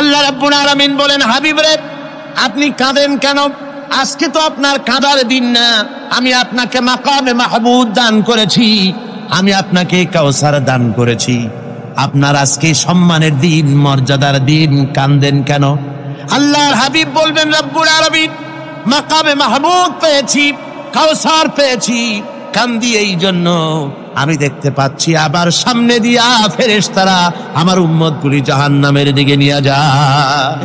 আল্লাহ রাব্বুল আলামিন বলেন, হাবিব রে আপনি কাঁদেন কেন? আজকে তো আপনার কাঁদার দিন না, আমি আপনাকে মাকামে মাহমুদ দান করেছি, আমি আপনাকে কাউসার দান করেছি, আপনার আজকে সম্মানের দিন, মর্যাদার দিন, কাঁদেন কেন? আল্লাহর হাবিব বলবেন, রব্বুল আলামিন মাকামে মাহমুদ পেয়েছি, কাউসার পেয়েছি, কান্দি এই জন্য আমি দেখতে পাচ্ছি আবার সামনে দিয়া ফেরেশতারা আমার উম্মতগুলি জাহান্নামের দিকে নিয়ে যায়।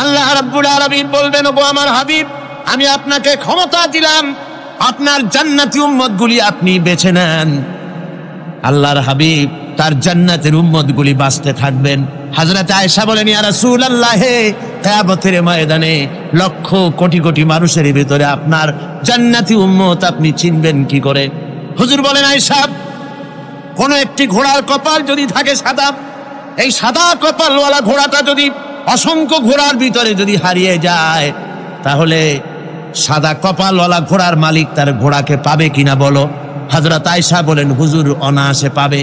আল্লাহ রাব্বুল আলামিন বলবেন, ওগো আমার হাবিব, আমি আপনাকে ক্ষমতা দিলাম, আপনার জান্নাতি উম্মতগুলি আপনি বেছে নেন। আল্লাহর হাবিব তার জান্নাতের উম্মতগুলি বাঁচতে থাকবেন। হযরত আয়েশা বলেন, ইয়া রাসূলুল্লাহ, কিয়ামতের ময়দানে লক্ষ কোটি কোটি মানুষের ভিতরে আপনার জান্নাতি উম্মত আপনি চিনবেন কি করে? হুজুর বলেন, আয়েশা, কোন একটি ঘোড়ার কপাল যদি থাকে সাদা, এই সাদা কপালওয়ালা ঘোড়াটা যদি অসংখ্য ঘোড়ার ভিতরে যদি হারিয়ে যায়, তাহলে সাদা কপালওয়ালা ঘোড়ার মালিক তার ঘোড়াকে পাবে কিনা বলো? হযরত আয়েশা বলেন, হুজুর অনায়াসে পাবে।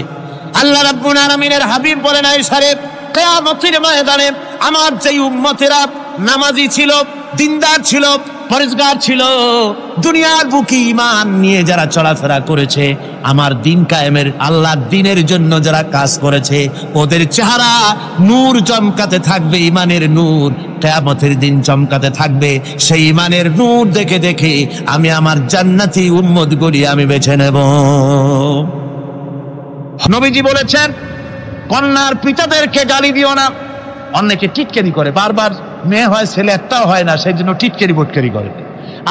আল্লাহ রাব্বুল আলামিনের হাবিব বলেন, আয়েশা রে, কিয়ামতের ময়দানে আমার যেই উম্মতেরা নামাজি ছিল, দিনদার ছিল, পরেজগার ছিল, দুনিয়ার বুকে ঈমান নিয়ে যারা চলাফেরা করেছে, আমার দিন কায়েমের আল্লাহর দিনের জন্য যারা কাজ করেছে, ওদের চেহারা নূর চমকাতে থাকবে, ঈমানের নূর কিয়ামতের দিন চমকাতে থাকবে। সেই ঈমানের নূর দেখে দেখে আমি আমার জান্নাতি উম্মতগুলি আমি বেছে নেব। নবীজি বলেছেন, কন্যার পিতাদেরকে গালি দিও না। অনেকে টিটকারি করে, বারবার মেয়ে হয় ছেলে একটাও হয় না, সেই জন্য টিটকারি বটকারি করে।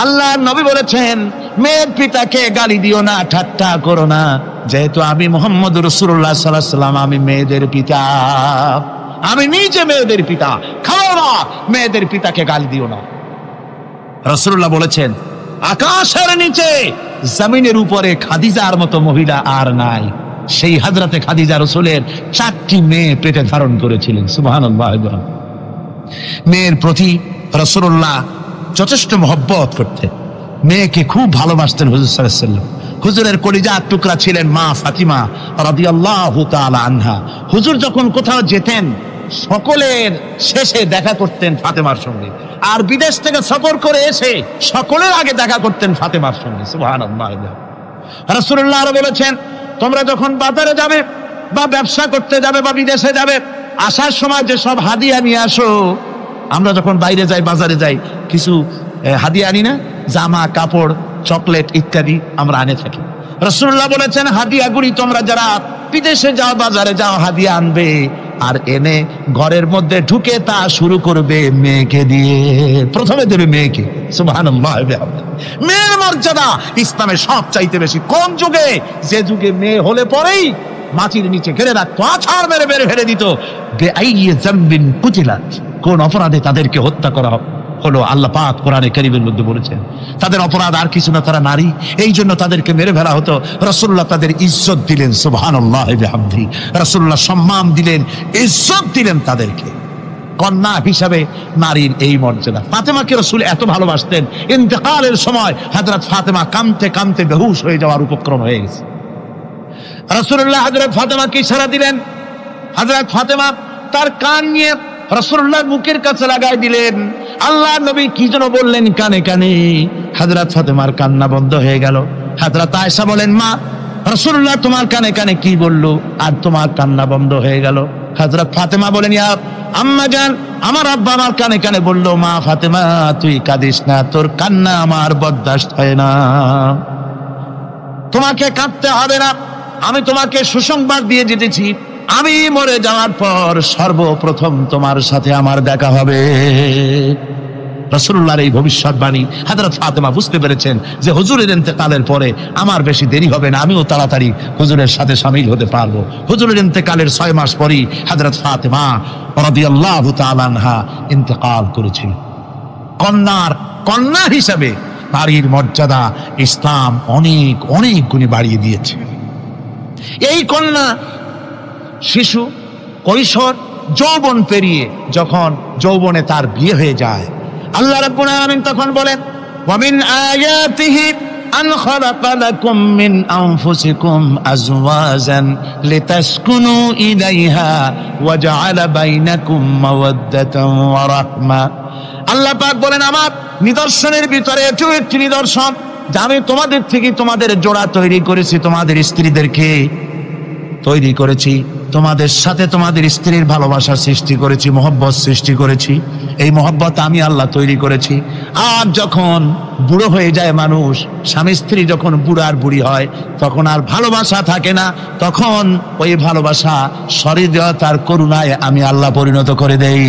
আল্লাহর নবী বলেছেন, মেয়ের পিতাকে গালি দিও না, ঠাট্টা করো না, যেহেতু আমি মুহাম্মদ রাসূলুল্লাহ সাল্লাল্লাহু আলাইহি ওয়াসাল্লাম, আমি মেয়েদের পিতা, আমি নিজে মেয়েদের পিতা। খাও না, মেয়েদের পিতাকে গালি দিও না। রাসূলুল্লাহ বলেছেন, আকাশের নিচে জমিনের উপরে খাদিজার মতো মহিলা আর নাই। সেই হযরতে খাদিজা রাসূলের 4টি মেয়ে পেটে ধারণ করেছিলেন। সুবহানাল্লাহ। মেয়ের প্রতি রাসূলুল্লাহ যথেষ্ট মহব্বত করতেন, মেয়েকে খুব ভালোবাসতেন হুজুর সাল্লাল্লাহু আলাইহি ওয়াসাল্লাম। হুজুরের কলিজার টুকরা ছিলেন মা ফাতিমা রাদিয়াল্লাহু তাআলা আনহা। হুজুর যখন কোথাও যেতেন, সকলের শেষে দেখা করতেন ফাতেমার সঙ্গে, আর বিদেশ থেকে সফর করে এসে সকলের আগে দেখা করতেন ফাতেমার সঙ্গে। সুবহানাল্লাহ। রাসূলুল্লাহ আরো বলেছেন, তোমরা যখন বাজারে যাবে বা ব্যবসা করতে যাবে বা বিদেশে যাবে, আসার সময় যে সব হাদিয়া নিয়ে আসো। আমরা যখন বাইরে যাই, বাজারে যাই, কিছু হাদিয়া আনি না? জামা, কাপড়, চকলেট ইত্যাদি আমরা আনে থাকি। রাসূলুল্লাহ বলেছেন, হাদিয়াগুলি তোমরা যারা বিদেশে যাও, বাজারে যাও, হাদিয়া আনবে, আর এনে ঘরের মধ্যে ঢুকে তা শুরু করবে মেয়েকে দিয়ে। প্রথমে দেবে মেয়েকে। সুবহানাল্লাহ। মেয়ের মর্যাদা ইসলামে সব চাইতে বেশি। কোন যুগে? যে যুগে মেয়ে হলে পরেই মাটির নিচে ঘিরে রাখতো, আছাড় মেরে মেরে ফেলে দিত। বেআইয়ি যামবিন কুতিলাত, কোন অপরাধে তাদেরকে হত্যা করা হলো, আল্লাহ পাক কোরআনে কারীমের মধ্যে বলেছেন তাদের অপরাধ আর কিছু না, তারা নারী, এই জন্য তাদেরকে মেরে ফেলা হতো। রাসূলুল্লাহ তাদের ইজ্জত দিলেন। সুবহানাল্লাহ বিহামদিহি। রাসূলুল্লাহ সম্মান দিলেন, ইজ্জত দিলেন তাদেরকে। কন্যা হিসাবে নারীর এই মর্যাদা। ফাতেমাকে রাসূল এত ভালোবাসতেন, ইন্তেকালের সময় হযরত ফাতেমা কাঁদতে কাঁদতে বেহুশ হয়ে যাওয়ার উপক্রম হয়ে গেছে। রাসূলুল্লাহ হযরত ফাতেমাকে ইশারা দিলেন। হযরত ফাতেমা তার কান নিয়ে রাসূলুল্লাহর মুখের কাছে লাগাই দিলেন। আল্লাহ নবী কি যেন বললেন কানে কানে, হযরত ফাতেমার কান্না বন্ধ হয়ে গেল। হযরত আয়েশা বলেন, মা, রাসূলুল্লাহ তোমার কানে কানে কি বলল আর তোমার কান্না বন্ধ হয়ে গেল? হযরত ফাতেমা বলেন, ইয়া আম্মা জান, আমার আব্বা আমার কানে কানে বলল, মা ফাতেমা তুই কাঁদিস না, তোর কান্না আমার বরদাস্ত হয় না, তোমাকে কাঁদতে হবে না। আমি তোমাকে সুসংবাদ দিয়ে যেতেছি, আমি মরে যাওয়ার পর সর্বপ্রথম তোমার সাথে আমার দেখা হবে। রাসূলুল্লাহর এই ভবিষ্যৎবাণী হযরত ফাতেমা বুঝতে পেরেছেন যে হুজুরের ইন্তেকালের পরে আমার বেশি দেরি হবে না, আমিও তাড়াতাড়ি হুজুরের সাথে শামিল হতে পারবো। হুজুরের ইন্তেকালের 6 মাস পরেই হযরত ফাতেমা রাদিয়াল্লাহু তাআলা আনহা ইন্তেকাল করেছিলেন। কন্যা হিসাবে নারীর মর্যাদা ইসলাম অনেক অনেক গুণে বাড়িয়ে দিয়েছে। এই কন্যা শিশু, কৈশোর, যৌবন পেরিয়ে যখন যৌবনে তার বিয়ে হয়ে যায়, আল্লাহ রাব্বুল আলামিন তখন বলেন, ওয়া মিন আয়াতিহি আন খালাকা লাকুম মিন আনফুসিকুম আজওয়াজান লিতাসকুনু ইলাইহা ওয়া জাআলা বাইনাকুম মাওয়াদ্দাতান ওয়া রাহমা। আল্লাহ পাক বলেন আমার নিদর্শনের ভিতরে এটিও একটি নিদর্শন যে আমি তোমাদের থেকে তোমাদের জোড়া তৈরি করেছি, তোমাদের স্ত্রীদেরকে তৈরি করেছি, তোমাদের সাথে তোমাদের স্ত্রীর ভালোবাসা সৃষ্টি করেছি, মহব্বত সৃষ্টি করেছি। এই মহব্বত আমি আল্লাহ তৈরি করেছি। আর যখন বুড়ো হয়ে যায় মানুষ, স্বামী স্ত্রী যখন বুড়ার বুড়ি হয়, তখন আর ভালোবাসা থাকে না, তখন ওই ভালোবাসা সহৃদয়তার করুণায় আমি আল্লাহ পরিণত করে দেই।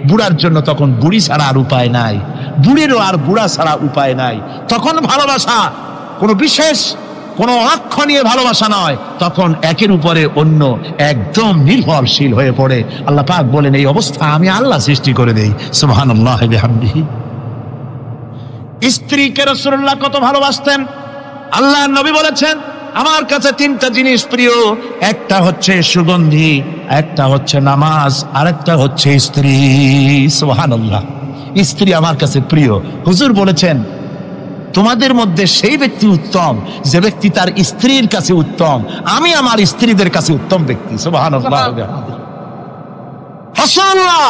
বুড়ার জন্য তখন বুড়ি ছাড়া আর উপায় নাই, বুড়িরও আর বুড়া ছাড়া উপায় নাই। তখন ভালোবাসা কোনো বিশেষ কোনো অক্ষণীয় ভালোবাসা নয়, তখন একের উপরে অন্য একদম নির্ভরশীল হয়ে পড়ে। আল্লাহ পাক বলেন এই অবস্থা আমি আল্লাহ সৃষ্টি করে দেই। সুবহানাল্লাহি ওয়া বিহামদিহি। স্ত্রীকে রাসূলুল্লাহ কত ভালোবাসতেন। আল্লাহর নবী বলেছেন আমার কাছে তিনটা জিনিস প্রিয়, একটা হচ্ছে সুগন্ধি, একটা হচ্ছে নামাজ, আরেকটা হচ্ছে স্ত্রী। সুবহানাল্লাহ, স্ত্রী আমার কাছে প্রিয়। হুজুর বলেছেন তোমাদের মধ্যে সেই ব্যক্তি উত্তম যে ব্যক্তি তার স্ত্রীর কাছে উত্তম। আমি আমার স্ত্রীদের কাছে উত্তম ব্যক্তি। সুবহানাল্লাহ। রাসূলুল্লাহ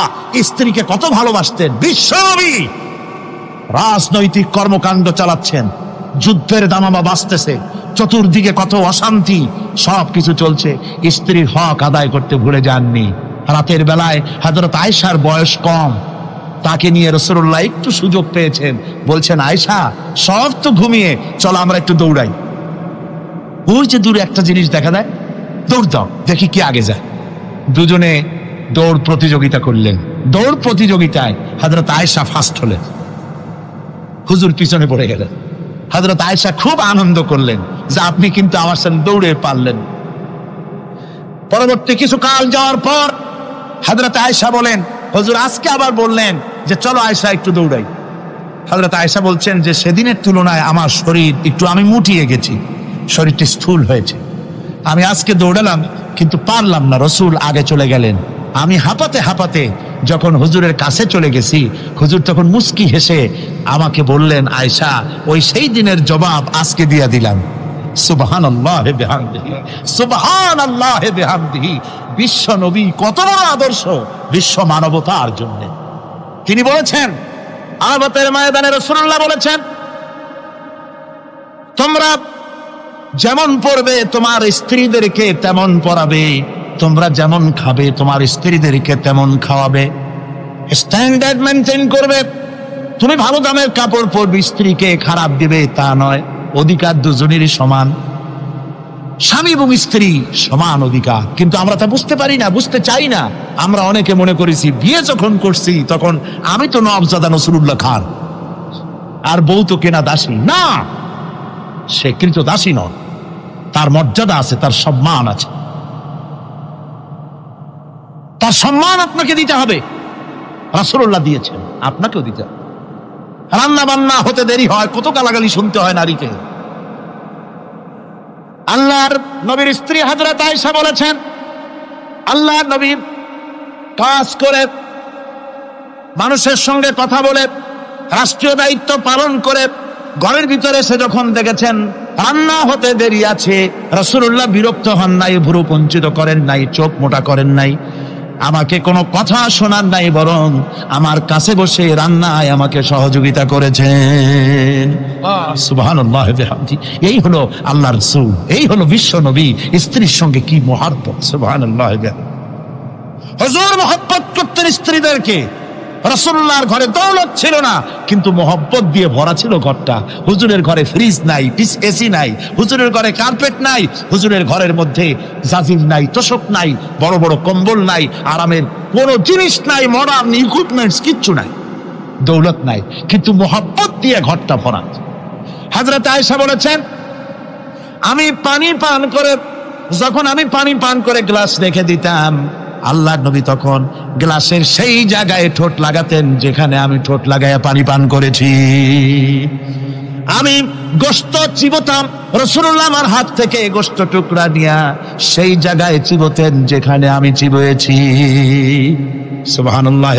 স্ত্রীকে কত ভালোবাসতেন। বিশ্বনবী রাজনৈতিক কর্মকাণ্ড চালাচ্ছেন, যুদ্ধের দামামা বাজতেছে, চতুর্দিকে কত অশান্তি, সবকিছু চলছে, স্ত্রীর হক আদায় করতে ভুলে যাননি। রাতের বেলায় হযরত আয়েশার বয়স কম, তাকে নিয়ে রাসূলুল্লাহ একটু সুযোগ পেয়েছেন, বলছেন আয়েশা সব তো ঘুমিয়ে, চলো আমরা একটু দৌড়াই। ওই যে দূরে একটা জিনিস দেখা যায়, দৌড় দাও দেখি কি আগে যায়। দুজনে দৌড় প্রতিযোগিতা করলেন। দৌড় প্রতিযোগিতায় হযরত আয়েশা ফার্স্ট হলেন, হুজুর পিছনে পড়ে গেলেন। হযরত আয়েশা খুব আনন্দ করলেন যে আপনি কিন্তু আমার সাথে দৌড়ে পারলেন। পরবর্তী কিছু কাল যাওয়ার পর হযরত আয়েশা বলেন হুজুর আজকে আবার বললেন যে চলো আয়েশা একটু দৌড়াই। হযরত আয়েশা বলছেন যে সেদিনের তুলনায় আমার শরীর একটু, আমি মুটিয়ে গেছি, শরীরটি স্থূল হয়েছে, আমি আজকে দৌড়ালাম কিন্তু পারলাম না। রাসূল আগে চলে গেলেন, আমি হাঁপাতে হাঁপাতে যখন হুজুরের কাছে চলে গেছি, হুজুর তখন মুস্কি হেসে আমাকে বললেন আয়েশা ওই সেই দিনের জবাব আজকে দিয়ে দিলাম। সুবহানাল্লাহি বিহামদিহি, সুবহানাল্লাহি বিহামদিহি। বিশ্ব নবী কত বড় আদর্শ বিশ্ব মানবতার জন্য। তিনি বলেছেন আরাফাতের ময়দানে রাসূলুল্লাহ বলেছেন তোমরা যেমন পড়বে তোমার স্ত্রীদেরকে তেমন পড়াবে, তোমরা যেমন খাবে তোমার স্ত্রীদেরকে তেমন খাওয়াবে, স্ট্যান্ডার্ড মেনটেন করবে। তুমি ভালো দামের কাপড় পরবে, স্ত্রীকে খারাপ দিবে তা নয়। অধিকার দুজনেরই সমান, স্বামী এবং স্ত্রী সমান অধিকার, কিন্তু আমরা তা বুঝতে পারি না, বুঝতে চাই না। আমরা অনেকে মনে করেছি বিয়ে যখন করছি তখন আমি তো নওয়াবজাদা নসরুল্লাহ খান আর বউ তো কেনা দাসী। না, সে কৃত দাসী নয়, তার মর্যাদা আছে, তার সম্মান আছে, তার সম্মান আপনাকে দিতে হবে। রাসূলুল্লাহ দিয়েছেন, আপনাকেও দিতে হবে। রান্না বান্না হতে দেরি হয়, কত গালাগালি শুনতে হয় নারীকে। আল্লাহর নবীর স্ত্রী হযরত আয়েশা বলেছেন আল্লাহর নবী কাজ করে, মানুষের সঙ্গে কথা বলে, রাষ্ট্রীয় দায়িত্ব পালন করে ঘরের ভিতরে এসে যখন দেখেছেন রান্না হতে দেরি আছে, রাসূলুল্লাহ বিরক্ত হন নাই, ভুরু কুঞ্চিত করেন নাই, চোখ মোটা করেন নাই, আমাকে কোনো কথা শোনান নাই, বরং আমার কাছে বসে রান্নায় আমাকে সহযোগিতা করেছেন। সুবহানাল্লাহ বিহামদিহি। এই হলো আল্লাহর রাসূল, এই হলো বিশ্ব নবী। স্ত্রীর সঙ্গে কি মহব্বত! সুবহানাল্লাহ বিহামদিহি। হুজুর মহব্বত করতেন স্ত্রীদেরকে। রাসূলুল্লাহর ঘরে দৌলত ছিল না, কিন্তু মহব্বত দিয়ে ভরা ছিল ঘরটা। হুজুরের ঘরে ফ্রিজ নাই, এসি নাই, হুজুরের ঘরে কার্পেট নাই, হুজুরের ঘরের মধ্যে জাজিম নাই, তোশক নাই, বড় বড় কম্বল নাই, আরামের কোনো জিনিস নাই, মডার্ন ইকুইপমেন্টস কিচ্ছু নাই, দৌলত নাই, কিন্তু মহব্বত দিয়ে ঘরটা ভরা। হযরত আয়েশা বলেছেন আমি পানি পান করে, যখন আমি পানি পান করে গ্লাস রেখে দিতাম, আল্লাহর নবী তখন গ্লাসের সেই জায়গায় ঠোঁট লাগাতেন যেখানে আমি ঠোঁট লাগাইয়া পানি পান করেছি। আমি গোশত চিবোতাম, রাসূলুল্লাহ আমার হাত থেকে গোশত টুকরা নিয়া সেই জায়গায় চিবোতেন যেখানে আমি চিবয়েছি। সুবহানাল্লাহ।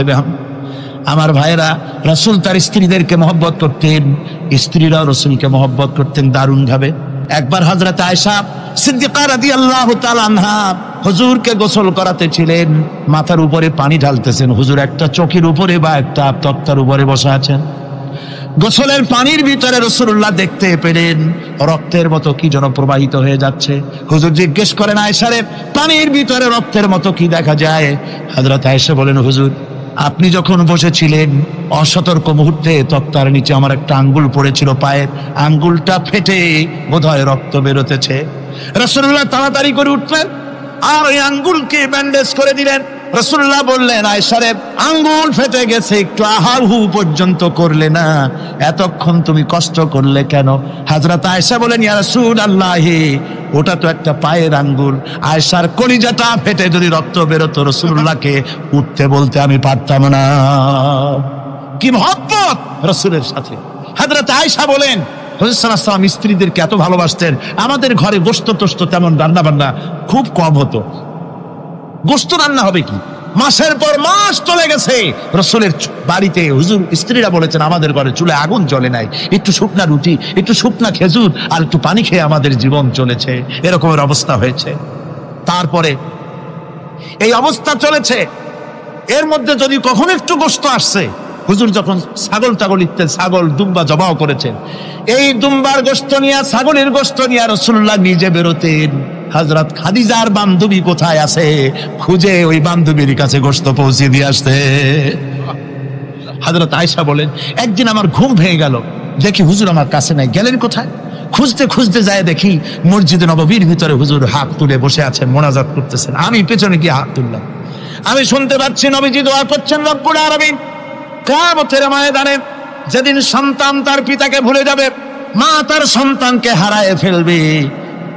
আমার ভাইরা, রাসূল তার স্ত্রীদেরকে মহব্বত করতেন, স্ত্রীরা রসুলকে মহব্বত করতেন দারুণ ভাবে। একবার হযরত আয়েশা সিদ্দিকা রাদিয়াল্লাহু তাআলা আনহা হুজুরকে গোসল করাতে ছিলেন, মাথার উপরে পানি ঢালতেছেন, হুজুর একটা চৌকির উপরে বা একটা তক্তার উপরে বসে আছেন। গোসলের পানির ভিতরে রাসূলুল্লাহ দেখতে পেলেন রক্তের মতো কি যেন প্রবাহিত হয়ে যাচ্ছে। হুজুর জিজ্ঞেস করেন, আয়েশা রে, পানির ভিতরে রক্তের মতো কি দেখা যায়? হযরত আয়েশা বলেন, হুজুর আপনি যখন বসেছিলেন অসতর্ক মুহূর্তে তক্তার নিচে আমার একটা আঙ্গুল পড়েছিল, পায়ের আঙ্গুলটা ফেটে বোধহয় রক্ত বেরোতেছে। রাসূলুল্লাহ তাড়াতাড়ি করে উঠলেন আর ওই আঙ্গুলকে ব্যান্ডেজ করে দিলেন। রাসূলুল্লাহ বললেন, আয়েশা রে, আঙ্গুল ফেটে গেছে, একটু আহাহু পর্যন্ত করলে না, এতক্ষণ তুমি কষ্ট করলে কেন? হযরত আয়েশা বলেন, ইয়া রাসূলুল্লাহ, ওটা তো একটা পায়ের আঙ্গুল। আয়েশার কলিজাটা ফেটে যদি রক্ত বেরোতো রাসূলুল্লাহকে উঠতে বলতে আমি পারতাম না। কি মহব্বত রাসূলের সাথে। হযরত আয়েশা বলেন, হুজুর সাল্লাল্লাহু আলাইহি ওয়াসাল্লাম স্ত্রীদেরকে এত ভালোবাসতেন, আমাদের ঘরে গোশত টোস্ত তেমন রান্না বান্না খুব কম হতো। গোশত রান্না হবে কি, মাসের পর মাস চলে গেছে রাসূলের বাড়িতে, হুজুর স্ত্রীরা বলেছেন আমাদের ঘরে চুলে আগুন জ্বলে নাই, একটু শুকনা রুটি, একটু শুকনা খেজুর আর একটু পানি খেয়ে আমাদের জীবন চলেছে, এরকমের অবস্থা হয়েছে। তারপরে এই অবস্থা চলেছে, এর মধ্যে যদি কখনো একটু গোশত আসছে, হুজুর যখন ছাগল টাগল ইত্যাদি ছাগল দুম্বা জবাও করেছেন, এই দুম্বার গোশত নিয়ে ছাগলের গোশত নিয়ে রাসূলুল্লাহ নিজে বেরোতেন। হযরত খাদিজার বান্ধবী কোথায় আছে খুঁজে ওই বান্ধবীর কাছে গোশত পৌঁছে দিয়ে আসতে। হযরত আয়েশা বলেন, একদিন আমার ঘুম ভেঙে গেল, দেখি হুজুর আমার কাছে নাই, গেলেন কোথায়? খুঁজতে খুঁজতে যায় দেখি মসজিদে নববীর ভিতরে হুজুর হাত তুলে বসে আছেন, মোনাজাত করতেছেন। আমি পেছনে গিয়ে হাত তুললাম, আমি শুনতে পাচ্ছি নবীজি দোয়া করছেন, রব্বুল আলামিন কিয়ামতের ময়দানে যেদিন সন্তান তার পিতাকে ভুলে যাবে, মা তার সন্তানকে হারায় ফেলবে,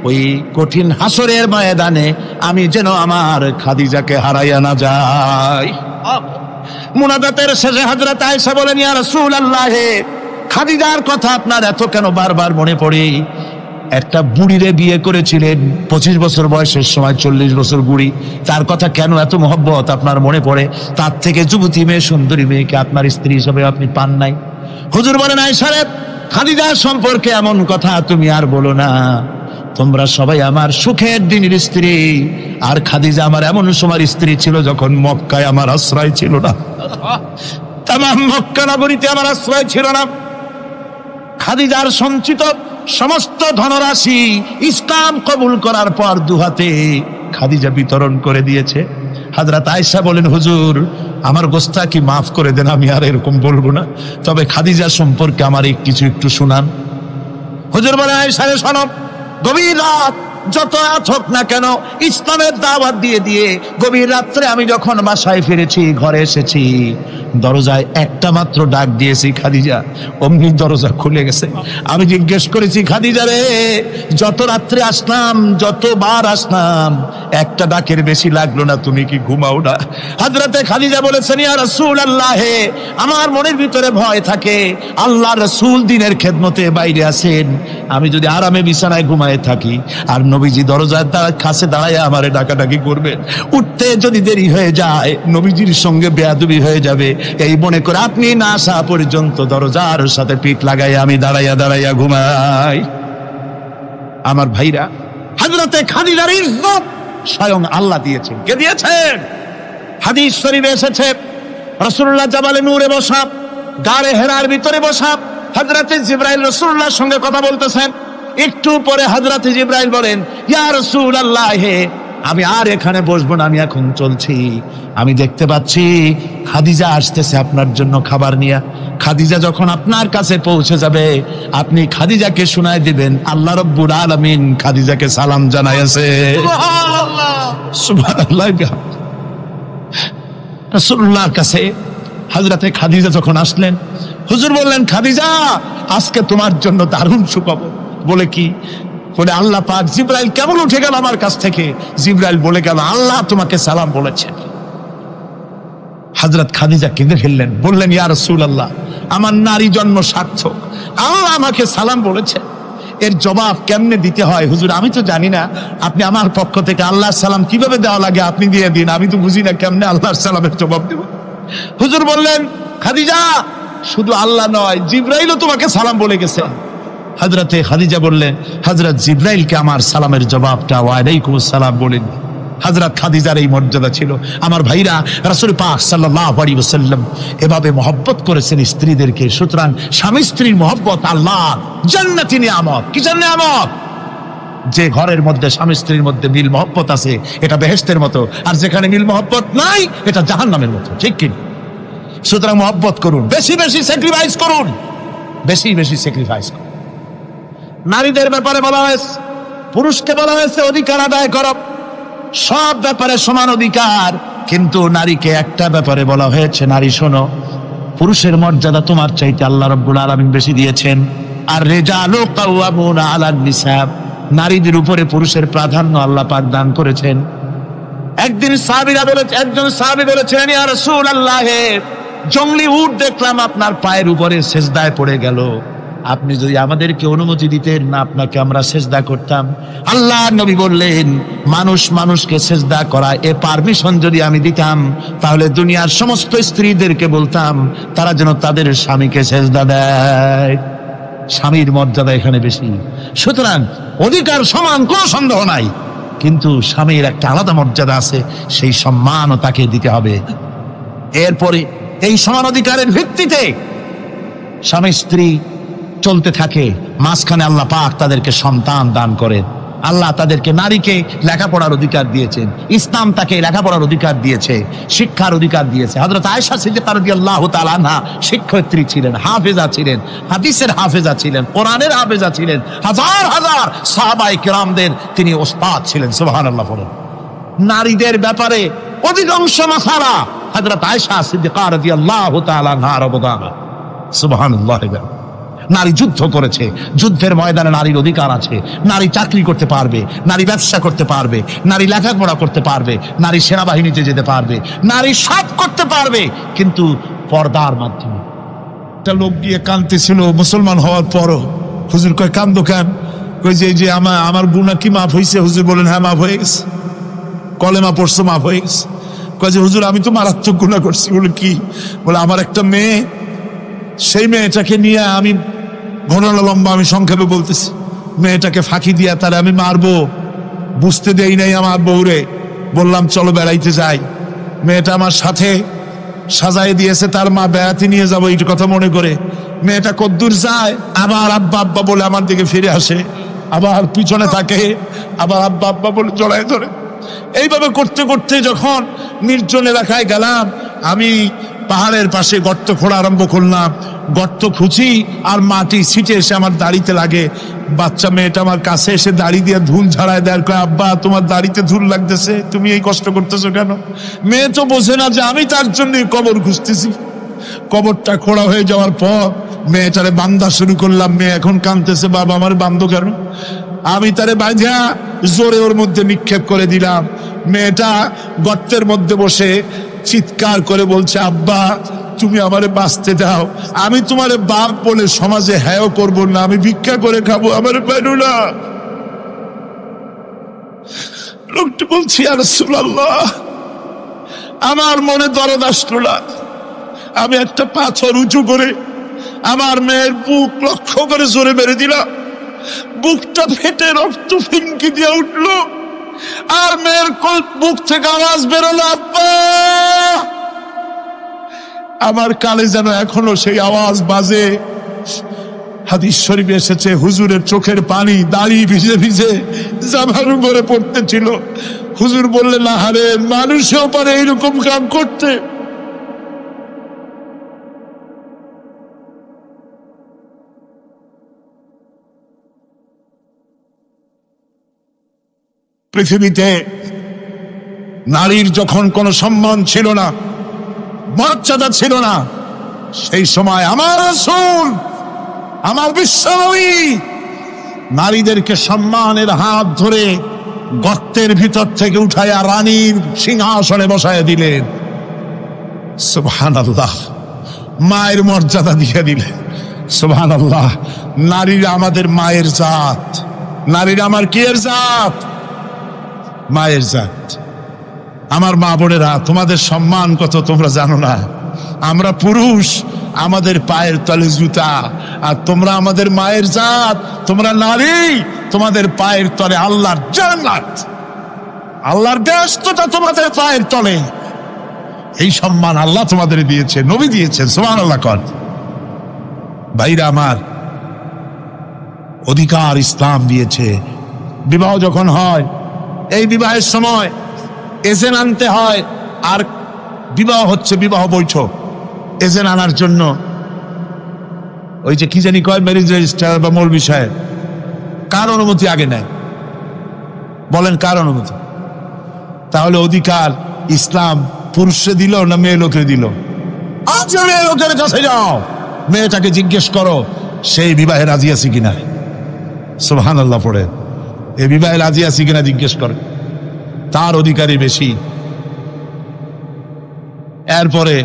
ওই কঠিন হাসরের ময়দানে আমি যেন আমার খাদিজাকে হারাইয়া না যাই। মুনাজাতের শেষে হযরত আয়েশা বলেন, ইয়া রাসূলুল্লাহ, খাদিজার কথা আপনার এত কেন বারবার মনে পড়ে? একটা বুড়িরে বিয়ে করেছিলেন 25 বছর বয়সের সময়, 40 বছর বুড়ি, তার কথা কেন এত মহব্বত আপনার মনে পড়ে? তার থেকে যুবতী মেয়ে, সুন্দরী মেয়েকে আপনার স্ত্রী হিসেবে আপনি পান নাই। হুজুর বলেন, আয়েশা রে, খাদিজার সম্পর্কে এমন কথা তুমি আর বলো না, তোমরা সবাই আমার সুখের দিনের স্ত্রী, আর খাদিজা আমার এমন সময় স্ত্রী ছিল যখন মক্কায় আমার আশ্রয় ছিল না, তামাম মক্কা নগরীতে আমার আশ্রয় ছিল না। খাদিজার সঞ্চিত সমস্ত ধনরাশি ইসলাম কবুল করার পর দুহাতে খাদিজা বিতরণ করে দিয়েছে। হযরত আয়েশা বলেন, হুজুর আমার গোস্তাকি মাফ করে দেন, আমি আর এরকম বলবো না, তবে খাদিজা সম্পর্কে আমার কিছু একটু শুনান। হুজুর বলেন, আয়েশা রে শোনো, গভীর রাত যত রাত হোক না কেন ইসলামের দাওয়াত দিয়ে দিয়ে গভীর রাত্রে আমি যখন বাসায় ফিরেছি, ঘরে এসেছি, দরজায় একটা মাত্র ডাক দিয়েছি, খাদিজা, অমনি দরজা খুলে গেছে। আমি জিজ্ঞেস করেছি, খাদিজা রে, যত রাত্রে আসলাম, যতবার আসলাম, একটা ডাকের বেশি লাগলো না, তুমি কি ঘুমাও না? হযরতে খাদিজা বলেছেন, ইয়া রাসূলুল্লাহ, আমার মনের ভিতরে ভয় থাকে, আল্লাহর রাসূল দ্বীনের খেদমতে বাইরে আছেন, আমি যদি আরামে বিছানায় ঘুমায় থাকি আর নবীজি দরজার কাছে দাঁড়ায় আমারে ডাকাডাকি করবেন, উঠতে যদি দেরি হয়ে যায় নবীজির সঙ্গে বেয়াদবি হয়ে যাবে, এই মনে করে আপনি না আসা পর্যন্ত দরজার সাথে পিঠ লাগাই আমি দাঁড়াইয়া দাঁড়াইয়া ঘুমাই। আমার ভাইরা, হযরতে খাদিজার ইজ্জত স্বয়ং আল্লাহ দিয়েছেন। কে দিয়েছেন? হাদিস শরীফে এসেছে, রাসূলুল্লাহ জাবালে নূরে বসা, গারে হেরার ভিতরে বসা, হযরতে জিবরাইল রাসূলুল্লাহর সঙ্গে কথা বলতেছেন। একটু পরে হযরতে জিবরাইল বলেন, ইয়া রাসূলুল্লাহ, আমি আর এখানে বসবো না, আমি এখন চলছি। আমি দেখতে পাচ্ছি খাদিজা আসতেছে আপনার জন্য খাবার নিয়ে। খাদিজা যখন আপনার কাছে পৌঁছে যাবে, আপনি খাদিজাকে শোনায় দিবেন আল্লাহ রাব্বুল আলামিন খাদিজাকে সালাম জানাইছে। সুবহানাল্লাহ, সুবহানাল্লাহ। রাসূলুল্লাহর কাছে হযরতে খাদিজা যখন আসলেন, হুজুর বললেন, খাদিজা, আজকে তোমার জন্য দারুণ সুখবর। বলে কি? বলে আল্লাহ পাক জিবরাইল কেমন উঠে গেল আমার কাছ থেকে, জিবরাইল বলে গেল আল্লাহ তোমাকে সালাম বলেছেন। হযরত খাদিজা কেঁদে ফেললেন, বললেন, ইয়া রাসূলুল্লাহ, আমার নারী জন্ম সার্থক, আল্লাহ আমাকে সালাম বলেছে, এর জবাব কেমনে দিতে হয় হুজুর আমি তো জানি না, আপনি আমার পক্ষ থেকে আল্লাহর সালাম কিভাবে দেওয়া লাগে আপনি দিয়ে দিন, আমি তো বুঝি না কেমনে আল্লাহর সালামের জবাব দেব। হুজুর বললেন, খাদিজা, শুধু আল্লাহ নয়, জিবরাইলও তোমাকে সালাম বলে গেছে। হযরতে খাদিজা বললেন, হযরত জিবরাইলকে আমার সালামের জবাবটা ওয়ালাইকুমুস সালাম বলেন। হযরত খাদিজার এই মর্যাদা ছিল। আমার ভাইরা, রাসূল পাক সাল্লাল্লাহু আলাইহি ওয়াসাল্লাম এভাবে মহব্বত করেছেন স্ত্রীদেরকে। সুতরাং স্বামী স্ত্রীর মহব্বত আল্লাহর জান্নাতি নিয়ামত। কিসের নিয়ামত? যে ঘরের মধ্যে স্বামী স্ত্রীর মধ্যে মিল মহব্বত আছে এটা বেহেশতের মতো, আর যেখানে মিল মহব্বত নাই এটা জাহান্নামের মতো। ঠিক কি? সুতরাং মহব্বত করুন, বেশি বেশি স্যাক্রিফাইস করুন, বেশি বেশি স্যাক্রিফাইস করুন। নারীদের ব্যাপারে বলা হয়েছে, পুরুষকে বলা হয়েছে অধিকার আদায় করো, সব ব্যাপারে সমান অধিকার। কিন্তু নারীকে একটা ব্যাপারে বলা হয়েছে, নারী শোনো, পুরুষের মর্যাদা তোমার চাইতে আল্লাহ রাব্বুল আলামিন বেশি দিয়েছেন। আর রিজালু কাওয়ামুনা আলান নিসা, নারীদের উপরে পুরুষের প্রাধান্য আল্লাহ পাক দান করেছেন। একদিন একজন সাহাবী বলেছিলেন, ইয়া রাসূলুল্লাহ, জংলি উট দেখলাম আপনার পায়ের উপরে সেজদায় পড়ে গেল, আপনি যদি আমাদেরকে অনুমতি দিতেন না আপনাকে আমরা সেজদা করতাম। আল্লাহ নবী বললেন, মানুষ মানুষকে সেজদা করা এ পারমিশন যদি আমি দিতাম তাহলে দুনিয়ার সমস্ত স্ত্রীদেরকে বলতাম তারা যেন তাদের স্বামীকে সেজদা দেয়। স্বামীর মর্যাদা এখানে বেশি। সুতরাং অধিকার সমান, কোনো সন্দেহ নাই, কিন্তু স্বামীর একটা আলাদা মর্যাদা আছে, সেই সম্মানও তাকে দিতে হবে। এরপরে এই সমান অধিকারের ভিত্তিতে স্বামী স্ত্রী চলতে থাকে, মাঝখানে আল্লাহ পাক তাদেরকে সন্তান দান করেন। আল্লাহ তাদেরকে, নারীকে লেখাপড়ার অধিকার দিয়েছেন, ইসলাম তাকে লেখাপড়ার অধিকার দিয়েছে, শিক্ষার অধিকার দিয়েছে। হযরত আয়েশা সিদ্দিকা রাদিয়াল্লাহু তাআলা আনহা শিক্ষয়িত্রী ছিলেন, হাফেজা ছিলেন, হাদিসের হাফেজা ছিলেন, কোরআনের হাফেজা ছিলেন, হাজার হাজার সাহাবায়ে কেরামদের তিনি ওস্তাদ ছিলেন। সুবহানাল্লাহ বলেন। নারীদের ব্যাপারে অধিকাংশ মাসালা হযরত আয়েশা সিদ্দিকা রাদিয়াল্লাহু তাআলা আনহার অবদান। সুবহানাল্লাহ। নারী যুদ্ধ করেছে, যুদ্ধের ময়দানে নারীর অধিকার আছে। নারী চাকরি করতে পারবে, নারী ব্যবসা করতে পারবে, নারী লেখাপড়া করতে পারবে, নারী সেনাবাহিনীতে যেতে পারবে, নারী সব করতে পারবে, কিন্তু পর্দার মাধ্যমে। একটা লোক গিয়ে কাঁদতেছিল মুসলমান হওয়ার পরও। হুজুর কয়, কান্দো কেন? কই যে আমার গুনাহ কি মাফ হয়েছে? হুজুর বলেন, হ্যাঁ মাফ হয়ে গেছে। কলেমা পড়ছো, মাফ হয়ে গেছে। কয় যে হুজুর আমি তো মারাত্মক গুনাহ করছি। বলে কি? বলে আমার একটা মেয়ে, সেই মেয়েটাকে নিয়ে আমি, ঘটনা লম্বা, আমি সংক্ষেপে বলতেছি, মেয়েটাকে ফাঁকি দিয়া তারে আমি মারবো, বুঝতে দেই নাই আমার বউরে। বললাম চলো বেড়াইতে যাই, মেয়েটা আমার সাথে সাজাই দিয়েছে, তার মা বেড়াতে নিয়ে যাবো এই কথা মনে করে। মেয়েটা কদ্দূর যায়, আবার আব্বা আব্বা বলে আমার দিকে ফিরে আসে, আবার পিছনে থাকে, আবার আব্বা আব্বা বলে জড়ায় ধরে। এইভাবে করতে করতে যখন নির্জন এলাকায় গেলাম, আমি পাহাড়ের পাশে গর্ত খোঁড়া আরম্ভ করলাম। গর্ত খুঁজি আর মাটি ছিটে এসে আমার দাড়িতে লাগে। বাচ্চা মেয়েটা আমার কাছে এসে দাড়ি দিয়ে ধুল ঝাড়ায় দেয়, কয় আব্বা তোমার দাড়িতে ধুল লাগতেছে, তুমি এই কষ্ট করতেছো কেন? মেয়ে তো বোঝে না যে আমি তার জন্য কবর খুঁজতেছি। কবরটা খোঁড়া হয়ে যাওয়ার পর মেয়েটারে বান্ধা শুরু করলাম। মেয়ে এখন কাঁদতেছে, বাবা আমার বান্ধ কেন? আমি তারে বাঁধা জোরে ওর মধ্যে নিক্ষেপ করে দিলাম। মেয়েটা গর্তের মধ্যে বসে চিৎকার করে বলছে, আব্বা তুমি আমারে বাঁচতে দাও, আমি তোমারে বাপ বলে সমাজে হ্যাঁ করব না, আমি ভিক্ষা করে খাবো, আমারে পাইলো না। লোকটি বলছি, ইয়া রাসূলুল্লাহ, আমার মনে দরদ আসলো না। আমি একটা পাথর উঁচু করে আমার মেয়ের বুক লক্ষ্য করে জোরে মেরে দিলাম। বুকটা ফেটে রক্ত ফিনকি দিয়ে উঠলো, আর মেয়ের বুক থেকে আওয়াজ বেরোলো, আব্বা। আমার কানে যেন এখনো সেই আওয়াজ বাজে। হাদিস শরীফে এসেছে, হুজুরের চোখের পানি দাড়ি ভিজে ভিজে জামার উপরে পড়তেছিল। হুজুর বললেন, আহারে, মানুষেও পারে এইরকম কাম করতে। পৃথিবীতে নারীর যখন কোনো সম্মান ছিল না, মর্যাদা ছিল না, সেই সময় আমার রাসূল, আমার বিশ্বনবী নারীদেরকে সম্মানের হাত ধরে গর্তের ভিতর থেকে উঠাইয়া রানীর সিংহাসনে বসায় দিলেন। সুবহানাল্লাহ। মায়ের মর্যাদা দিয়ে দিলেন। সুবহানাল্লাহ। নারীরা আমাদের মায়ের জাত, নারীরা আমার কিয়ের জাত? মায়ের জাত। আমার মা বোনেরা, তোমাদের সম্মান কত তোমরা জানো না। আমরা পুরুষ, আমাদের পায়ের তলে জুতা, আর তোমরা আমাদের মায়ের জাত, তোমরা নারী, তোমাদের পায়ের তলে আল্লাহর জান্নাত, আল্লাহর ব্যস্ততা তোমাদের পায়ের তলে। এই সম্মান আল্লাহ তোমাদের দিয়েছে, নবী দিয়েছেন। সুবহানাল্লাহ। কর ভাইরা আমার, অধিকার ইসলাম দিয়েছে। বিবাহ যখন হয়, এই বিবাহের সময় এজেন্ট আনতে হয়। আর বিবাহ হচ্ছে বিবাহ বৈঠক, এজেন্ট আনার জন্য ওই যে কি জানি কয় ম্যারেজ রেজিস্ট্রার বা মৌলবি সাহেব, কার অনুমতি আগে নেয়? বলেন কার অনুমতি? তাহলে অধিকার ইসলাম পুরুষে দিল না মেয়ে লোকে দিল? আজ মেয়ে লোকের কাছে যাও, মেয়েটাকে জিজ্ঞেস করো সেই বিবাহে রাজি আছে কিনা। সুবহানাল্লাহ পড়ে, এই বিবাহে রাজি আছে কিনা জিজ্ঞেস করে, তার অধিকারই বেশি। এরপরে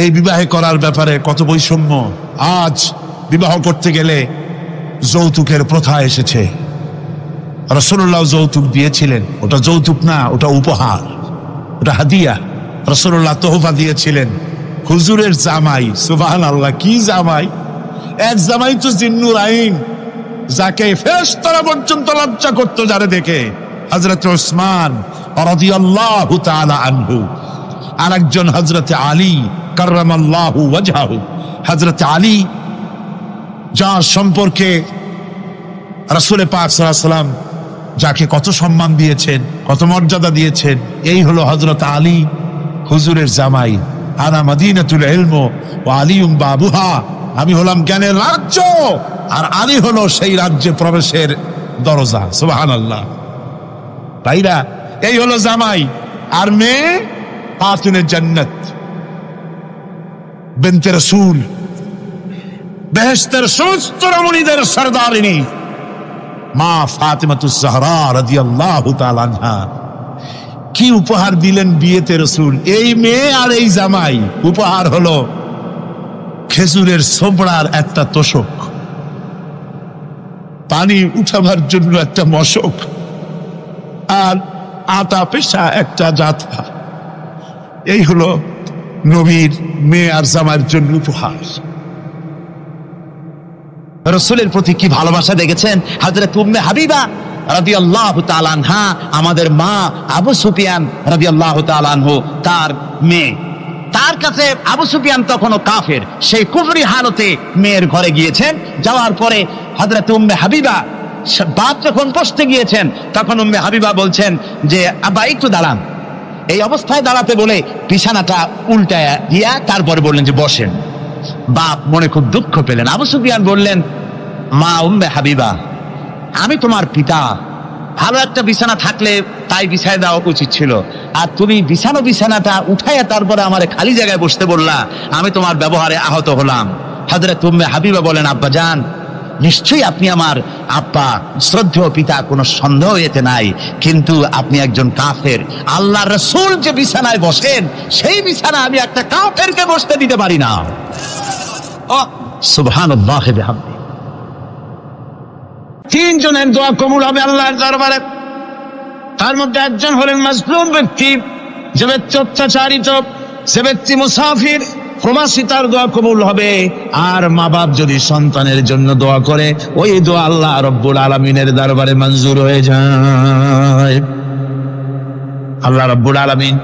এই বিবাহে করার ব্যাপারে কত বৈষম্য। আজ বিবাহ করতে গেলে যৌতুকের প্রথা এসেছে। রাসূলুল্লাহ যৌতুক দিয়েছিলেন, ওটা যৌতুক না, ওটা উপহার, ওটা হাদিয়া। রাসূলুল্লাহ তোহফা দিয়েছিলেন হুজুরের জামাই। সুবহানাল্লাহ, কি জামাই! এক জামাই তো জিন্নুর আইন, যাকে ফেরেশতারা পর্যন্ত লজ্জা করত যারে দেখে, হযরত উসমান রাদিয়াল্লাহু তাআলা আনহু। আরেকজন হযরত আলী কাররামাল্লাহু ওয়াজহাহু। হযরত আলী, যার সম্পর্কে রাসূল পাক সাল্লাল্লাহু আলাইহি ওয়াসাল্লাম যাকে কত সম্মান দিয়েছেন, কত মর্যাদা দিয়েছেন, এই হলো হযরত আলী হুজুরের জামাই। আনা মদিনাতুল ইলম ওয়া আলিউম বাবুহা, আমি হলাম জ্ঞানের রাজ্য, আর আলী হলো সেই রাজ্যে প্রবেশের দরজা। সুবহানাল্লাহ। ভাইরা, এই হলো জামাই। আর মেয়ে ফাতিমে জান্নাত বিনতে রাসূল, বেহেশতের সমস্ত রমণীদের সরদারিনী মা ফাতিমাতুজ জাহরা রাদিয়াল্লাহু তাআলা আনহা। কি উপহার দিলেন বিয়েতে রাসূল! এই মেয়ে আর এই জামাই। উপহার হলো খেজুরের ছোবড়ার একটা তোষক, পানি উঠাবার জন্য একটা মশক, আর আটা পেশা একটা জাতা। এই হলো নবীর মেয়ে আর জামাইয়ের জন্য উপহার। রাসূলের প্রতি কি ভালোবাসা দেখেছেন! হযরত উম্মে হাবিবা রাদিয়াল্লাহু তাআলা আনহা, আমাদের মা আবু সুফিয়ান রাদিয়াল্লাহু তাআলা আনহু, তার মেয়ে। তার কাছে আবু সুফিয়ান তখনও কাফের, সেই কুফরি হালতে মেয়ের ঘরে গিয়েছেন। যাওয়ার পরে হযরত উম্মে হাবিবা বাপ যখন বসতে গিয়েছেন, তখন উম্মে হাবিবা বলছেন যে আব্বা একটু দাঁড়ান। এই অবস্থায় দাঁড়াতে বলে বিছানাটা উল্টায় দিয়া তারপরে বললেন যে বসেন। বাপ মনে খুব দুঃখ পেলেন। আবু সুফিয়ান বললেন, মা উম্মে হাবিবা, আমি তোমার পিতা, ভালো একটা বিছানা থাকলে তাই বিছায় দেওয়া উচিত ছিল, আর তুমি বিছানাটা উঠাইয়া তারপরে আমার খালি জায়গায় বসতে বললা, আমি তোমার ব্যবহারে আহত হলাম। হযরত উম্মে হাবিবা বলেন, আব্বা জান, নিশ্চয়ই আপনি আমার আব্বা, শ্রদ্ধেয় পিতা, কোনো সন্দেহ এতে নাই, কিন্তু আপনি একজন কাফের। আল্লাহর রাসূল যে বিছানায় বসেন, সেই বিছানা আমি একটা কাফেরকে বসতে দিতে পারি না। সুবহানাল্লাহ। তিনজনের দোয়া কবুল হবে আল্লাহর দরবারে। তার মধ্যে একজন হলেন মাজলুম ব্যক্তি, যে ব্যক্তি অত্যাচারিত, যে ব্যক্তি মুসাফির, প্রবাসী, তার দোয়া কবুল হবে। আর মা বাপ যদি সন্তানের জন্য দোয়া করে, ওই দোয়া আল্লাহ রব্বুল আলামিনের দরবারে মঞ্জুর হয়ে যায়। আল্লাহ রব্বুল আলামিন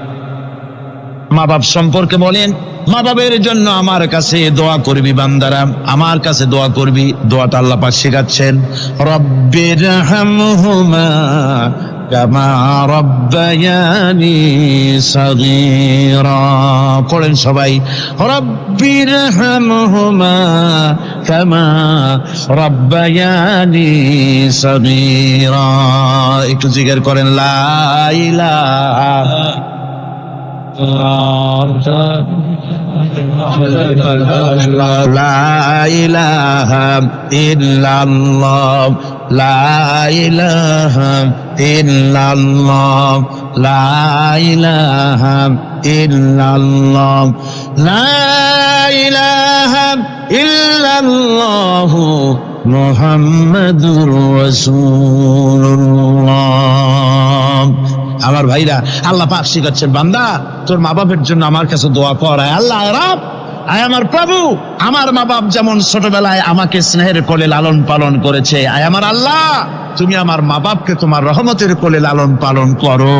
মা বাপ সম্পর্কে বলেন, মা বাবের জন্য আমার কাছে দোয়া করবি বান্দারা, আমার কাছে দোয়া করবি। দোয়াটা আল্লাহ পাক শেখাচ্ছেন, রব্বিরহামহুমা কামা রব্বায়ানি সাগীরা। পড়েন সবাই, রব্বিরহামহুমা কামা রব্বায়ানি সাগীরা। একটু জিকির করেন, লা ইলাহা লা ইলাহা ইল্লাল্লাহ, লা ইলাহা ইল্লাল্লাহ, লা ইলাহা ইল্লাল্লাহ, লা ইলাহা ইল্লাল্লাহ মুহাম্মাদুর রাসূলুল্লাহ। আমার ভাইরা, আল্লাহ পাক শিখাচ্ছেন, বান্দা তোর মা বাপের জন্য আমার কাছে দোয়া কর। আল্লাহ রাব, আয় আমার প্রভু, আমার মা বাপ যেমন ছোটবেলায় আমাকে স্নেহের কোলে লালন পালন করেছে, আয় আমার আল্লাহ তুমি আমার মা বাপকে তোমার রহমতের কোলে লালন পালন করো।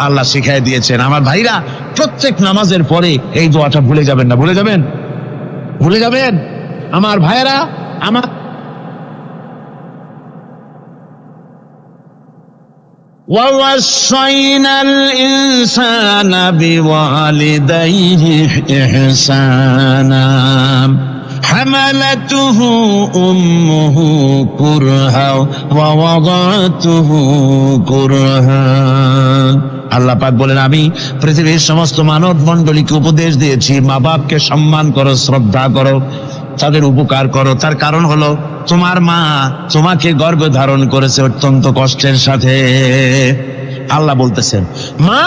আল্লাহ শিখাই দিয়েছেন। আমার ভাইরা, প্রত্যেক নামাজের পরে এই দোয়াটা ভুলে যাবেন না। ভুলে যাবেন? ভুলে যাবেন? আমার ভাইরা, আমার وَوَصَّيْنَا الْإِنسَانَ بِوَالِدَيْهِ إِحْسَانًا حَمَلَتْهُ أُمُّهُ كُرْهًا وَوَضَعَتْهُ كُرْهًا। আল্লাহ পাক বলেন, আমি পৃথিবীর সমস্ত মানব মণ্ডলীকে উপদেশ দিয়েছি, মা বাপকে সম্মান করো, শ্রদ্ধা করো, তাদের উপকার করো। তার কারণ হলো তোমার মা তোমাকে গর্ভে ধারণ করেছে অত্যন্ত কষ্টের সাথে। আল্লাহ বলতেছেন, মা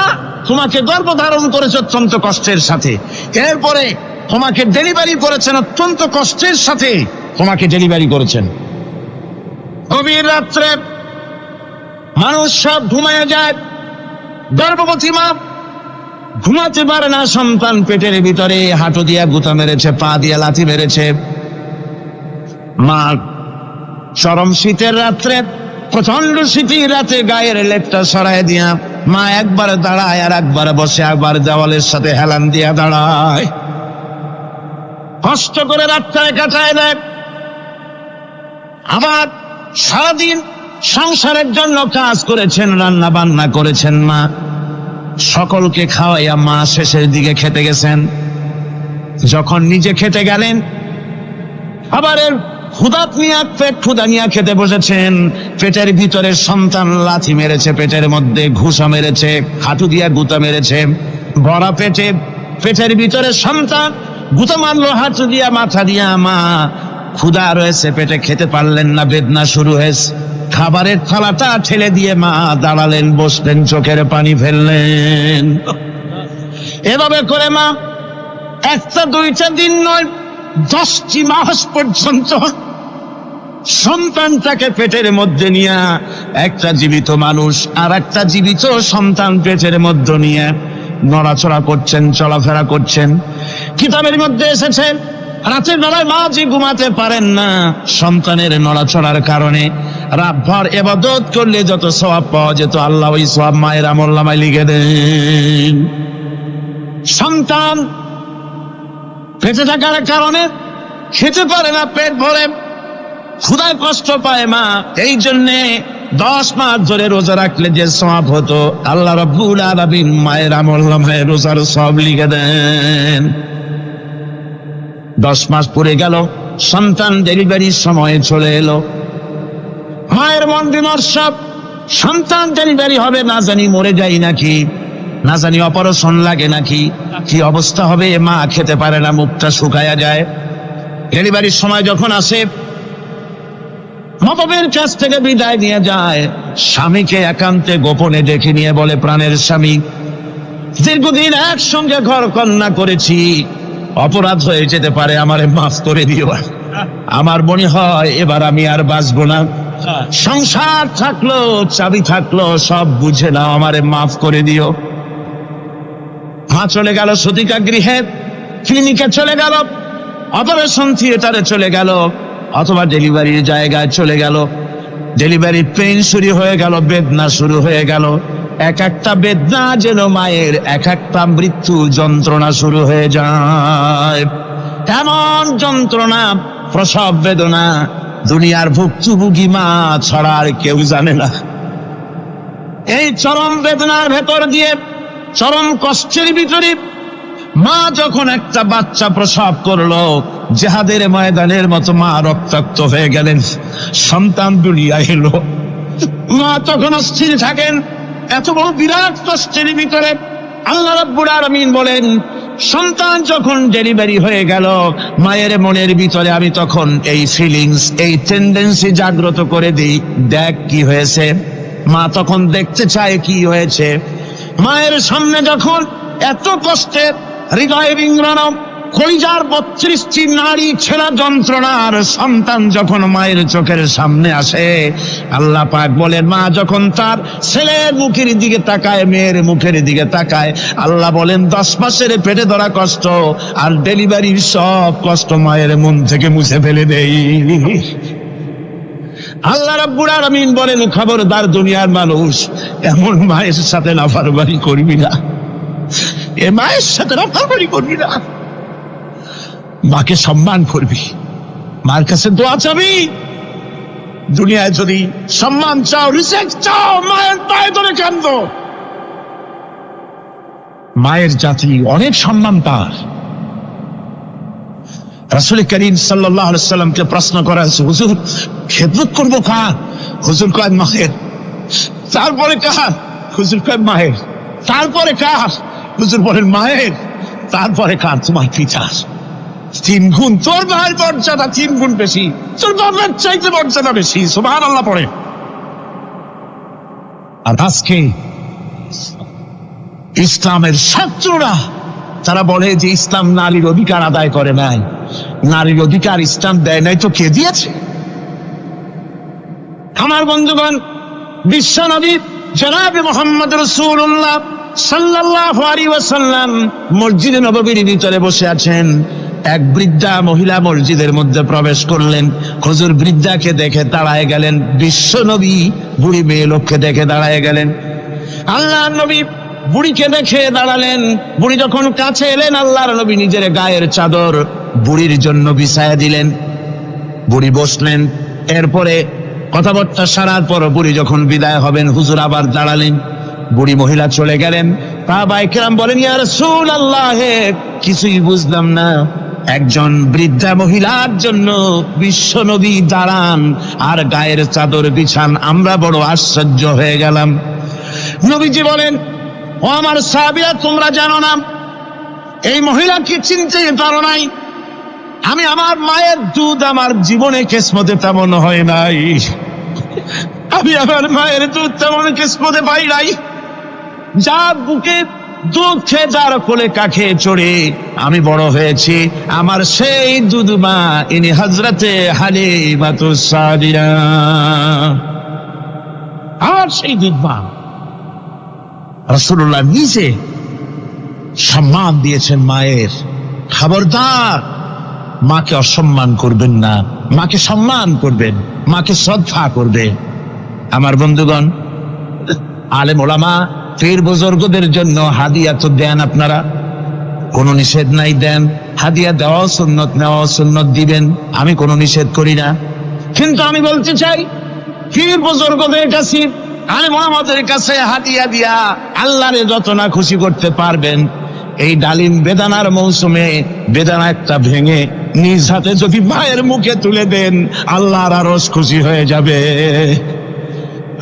তোমাকে গর্ভ ধারণ করেছে অত্যন্ত কষ্টের সাথে, এরপরে তোমাকে ডেলিভারি করেছেন অত্যন্ত কষ্টের সাথে, তোমাকে ডেলিভারি করেছেন। গভীর রাত্রে মানুষ সব ঘুমায় যায়, গর্ভবতী মা ঘুমাতে পারে না, সন্তান পেটের ভিতরে হাঁটু দিয়া গুঁতা মেরেছে, পা দিয়া লাথি মেরেছে। মা চরম শীতের রাত্রে, প্রচন্ড শীতের রাতে গায়ের লেপটা সরাই দিয়া মা একবার দাঁড়ায় আর একবার বসে, একবার দেওয়ালের সাথে হেলান দিয়া দাঁড়ায়, কষ্ট করে রাতটায় কাটায় দেয়। আবার সারাদিন সংসারের জন্য কাজ করেছেন, রান্না বান্না করেছেন, মা সকলকে খাওয়াইয়া মা শেষের দিকে খেতে গেছেন। যখন নিজে খেতে গেলেন, আবার পেট ক্ষুধা নিয়ে খেতে বসেছেন, পেটের ভিতরে সন্তান লাথি মেরেছে, পেটের মধ্যে ঘুষা মেরেছে, হাঁটু দিয়া গুঁতা মেরেছে, ভরা পেটে পেটের ভিতরে সন্তান গুঁতা মারলো হাঁটু দিয়া, মাথা দিয়া। মা ক্ষুধা রয়েছে, পেটে খেতে পারলেন না, বেদনা শুরু হয়েছে। খাবারের থালাটা ঠেলে দিয়ে মা দাঁড়ালেন, বসলেন, চোখের পানি ফেললেন। এভাবে করে মা একটা দুইটা দিন নয়, 10টি মাস পর্যন্ত সন্তানটাকে পেটের মধ্যে নিয়ে, একটা জীবিত মানুষ আর একটা জীবিত সন্তান পেটের মধ্যে নিয়ে নড়াচড়া করছেন, চলাফেরা করছেন। কিতাবের মধ্যে এসেছে, রাতের বেলায় মা যে ঘুমাতে পারেন না সন্তানের নড়াচড়ার কারণে, রাতভর ইবাদত করলে যত সওয়াব পাওয়া যেত, আল্লাহ ওই সওয়াব মায়ের আমলনামায় লিখে দেন। সন্তান পেটে থাকার কারণে খেতে পারে না, পেট ভরে ক্ষুধায় কষ্ট পায় মা, এই জন্যে 10 মাস ধরে রোজা রাখলে যে সওয়াব হতো, আল্লাহ রাব্বুল আলামিন মায়ের আমলনামায় রোজার সওয়াব লিখে দেন। 10 মাস পরে গেল, সন্তান ডেলিভারির সময় চলে এলো। মায়ের মন বিমর্ষ, সন্তান ডেলিভারি হবে, না জানি মরে যাই নাকি, না জানি অপারেশন লাগে নাকি, কি অবস্থা হবে। মা খেতে পারে না, মুখটা শুকায়া যায়। ডেলিভারির সময় যখন আসে, মা বাবার কাছ থেকে বিদায় নিয়ে যায়, স্বামীকে একান্তে গোপনে ডেকে নিয়ে বলে, প্রাণের স্বামী, দীর্ঘদিন একসঙ্গে ঘর কন্যা করেছি, অপরাধ হয়ে যেতে পারে, আমারে মাফ করে দিও। আমার মনে হয় এবার আমি আর বাঁচবো না। সংসার থাকলো, চাবি থাকলো, সব বুঝে নাও, আমারে মাফ করে দিও। মা চলে গেল সতিকা গৃহে, ক্লিনিকে চলে গেল, অপারেশন থিয়েটারে চলে গেল, অথবা ডেলিভারির জায়গায় চলে গেল। ডেলিভারি পেইন শুরু হয়ে গেল, বেদনা শুরু হয়ে গেল। এক একটা বেদনা যেন মায়ের এক একটা মৃত্যু যন্ত্রণা শুরু হয়ে যায়। এমন যন্ত্রণা, প্রসব বেদনা দুনিয়ার ভুক্তভোগী মা ছাড়া আর কেউ জানে না। এই চরম বেদনার ভেতর দিয়ে, চরম কষ্টের ভিতরে মা যখন একটা বাচ্চা প্রসব করলো, জিহাদের ময়দানের মতো মা রক্তাক্ত হয়ে গেলেন, সন্তান দুনিয়ায় এলো। মা তখন অস্থির থাকেন। এত বড় বিরাট কষ্টের ভিতরে আল্লাহ রাব্বুল আলামিন বলেন, সন্তান যখন ডেলিভারি হয়ে গেল, মায়ের মনের ভিতরে আমি তখন এই ফিলিংস, এই টেন্ডেন্সি জাগ্রত করে দিই, দেখ কি হয়েছে। মা তখন দেখতে চায় কি হয়েছে। মায়ের সামনে যখন এত কষ্টের, হৃদয় বিংড়ানো, কলিজার 32টি নারী ছেঁড়া যন্ত্রণার সন্তান যখন মায়ের চোখের সামনে আসে, আল্লাহ পাক বলেন, মা যখন তার ছেলের মুখের দিকে তাকায়, মেয়ের মুখের দিকে তাকায়, আল্লাহ বলেন 10 মাসের পেটে ধরা কষ্ট আর ডেলিভারির সব কষ্ট মায়ের মন থেকে মুছে ফেলে দেই। আল্লাহ রাব্বুল আলামিন বলেন, খবরদার দুনিয়ার মানুষ, এমন মায়ের সাথে নাফরমানি করবি না, এ মায়ের সাথে নাফরমানি করবি না, মাকে সম্মান করবি, মার কাছে দোয়া চাবি। দুনিয়ায় যদি সম্মান চাও, রিসেক্ট চাও, মায়ের পায়ে ধরে কাঁদো। মায়ের জাতি অনেক সম্মান তার। রাসূল করিম সাল্লাল্লাহু আলাইহি সাল্লামকে প্রশ্ন করা হয়েছে, হুজুর খেদমত করবো কার? হুজুর কয় মায়ের। তারপরে কার? হুজুর কয় মায়ের। তারপরে কার? হুজুর বলেন মায়ের। তারপরে কার? তোমার পিতার। 3 গুণ তোর ভাইয়ের মর্যাদা 3 গুণ বেশি, তোর বাবার চাইতে মর্যাদা বেশি। সুবহানাল্লাহ পড়ে। আর আজকে ইসলামের শত্রুরা তারা বলে যে ইসলাম নারীর অধিকার আদায় করে নাই। নারীর অধিকার ইসলাম দেয় নাই তো কে দিয়েছে? আমার বন্ধুগণ, বিশ্বনবী জনাবে মুহাম্মদ রাসূলুল্লাহ সাল্লাল্লাহু আলাইহি ওয়াসাল্লাম মসজিদে নববীর ভিতরে বসে আছেন। এক বৃদ্ধা মহিলা মসজিদের মধ্যে প্রবেশ করলেন। হুজুর বৃদ্ধাকে দেখে দাঁড়ায় গেলেন, বিশ্বনবী বুড়ি মেয়ে লোককে দেখে দাঁড়ায় গেলেন। আল্লাহর নবী বুড়িকে দেখে দাঁড়ালেন। বুড়ি যখন কাছে এলেন, আল্লাহর নবী নিজের গায়ের চাদর বুড়ির জন্য বিছায়া দিলেন। বুড়ি বসলেন। এরপরে কথাবার্তা সারার পর বুড়ি যখন বিদায় হবেন, হুজুর আবার দাঁড়ালেন। বুড়ি মহিলা চলে গেলেন। সাহাবায়ে কেরাম বলেন, ইয়া রাসূলুল্লাহ, কিছুই বুঝলাম না, একজন বৃদ্ধা মহিলার জন্য বিশ্বনবী দাঁড়ান আর গায়ের চাদর বিছান, আমরা বড় আশ্চর্য হয়ে গেলাম। নবীজি বলেন, ও আমার সাহাবীরা, তোমরা জানো না, এই মহিলাকে চিনতে পারো নাই? আমি আমার মায়ের দুধ আমার জীবনে কিসমতে তেমন হয় নাই। আমি আমার মায়ের দুধ তেমন কিসমতে পাই নাই। যার বুকে দুধ খেয়ে, যার কোলে কাখে চড়ে আমি বড় হয়েছি, আমার সেই দুধ মা, ইনি হযরতে হালিমাতুস সাদিয়া, আর সেই দুধ মা। রাসূলুল্লাহ নিজে সম্মান দিয়েছেন মায়ের। খবরদার মাকে অসম্মান করবেন না, মাকে সম্মান করবেন, মাকে শ্রদ্ধা করবেন। আমার বন্ধুগণ, আলেম ওলামা পীর বুজুর্গদের জন্য হাদিয়া তো দেন, আপনারা কোনো নিষেধ নাই, দেন। হাদিয়া দেওয়া সুন্নত, নেওয়া সুন্নত, দিবেন, আমি কোনো নিষেধ করি না। কিন্তু আমি বলতে চাই, পীর বুজুর্গদের কাছে, আলেম ওলামাদের কাছে হাদিয়া দিয়া আল্লাহরে যত না খুশি করতে পারবেন, এই ডালিম বেদানার মৌসুমে বেদানা একটা ভেঙে নিজ হাতে যদি মায়ের মুখে তুলে দেন, আল্লাহর আরশ খুশি হয়ে যাবে,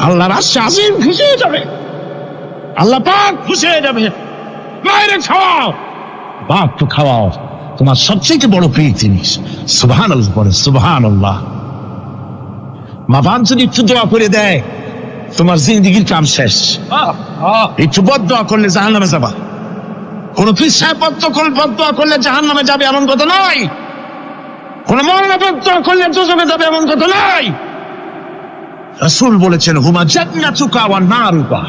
আল্লাহর আরশ আজিম খুশি হয়ে যাবে, আল্লাহ পাক খুশি হয়ে যাবে। মায়ের খাওয়াও, বাপ তো খাওয়াও, তোমার সবচেয়ে বড় প্রিয় জিনিস। সুবহানাল্লাহ বলে, সুবহানাল্লাহ। মা বাপ যদি একটু দোয়া করে দেয়, তোমার জিন্দেগির কাম শেষ। একটু বদদোয়া করলে জাহান্নামে যাবা। কোন পীর সাহেব বদদোয়া করলে জাহান্নামে যাবে এমন কথা নয়। কোন মওলানা বদদোয়া করলে দোজখে যাবে এমন কথা নয়। রাসূল বলেছেন, হুমা জান্নাতুকা ওয়া নারুকা।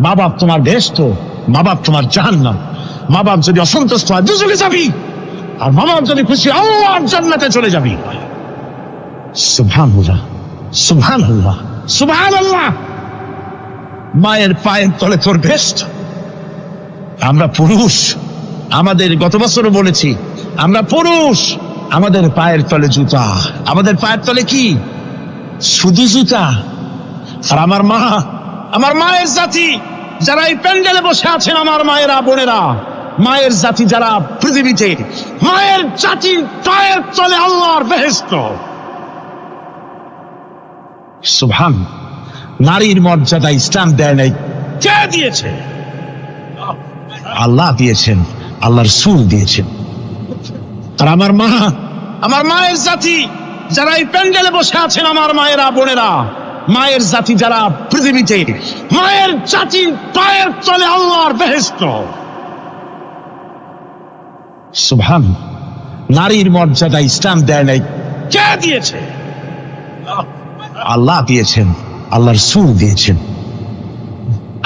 মা বাপ তোমার বেহেশত, মা বাপ তোমার জাহান্নাম। মা বাপ যদি অসন্তুষ্ট হয়, দোজখে যাবি, আর মা বাপ যদি খুশি, আল্লাহর জান্নাতে চলে যাবি। সুবহানাল্লাহ, সুবহানাল্লাহ, সুবহানাল্লাহ। মায়ের পায়ের তলে তোর বেহেশত। আমরা পুরুষ, আমাদের গত বছরও বলেছি, আমরা পুরুষ, আমাদের পায়ের তলে জুতা। আমাদের পায়ের তলে কি? শুধু জুতা। আর আমার মা, আমার মায়ের জাতি যারা এই প্যান্ডেলে বসে আছেন, আমার মায়েরা, বোনেরা, মায়ের জাতি যারা পৃথিবীতে, মায়ের জাতির পায়ের তলে আল্লাহর বেহেশত। সুবহান। নারীর মর্যাদা ইসলাম দেয় নাই, কে দিয়েছে? আল্লাহ দিয়েছেন, আল্লাহর রাসূল দিয়েছেন। আর আমার মা, আমার মায়ের জাতি যারা এই প্যান্ডেলে বসে আছেন, আমার মায়েরা, বোনেরা, মায়ের জাতি যারা পৃথিবীতে, মায়ের জাতির পায়ের তলে আল্লাহর বেহেশত। সুবহানাল্লাহ, নারীর মর্যাদা ইসলাম দেয় নাই, কে দিয়েছে? আল্লাহ দিয়েছেন, আল্লাহর রাসূল দিয়েছেন।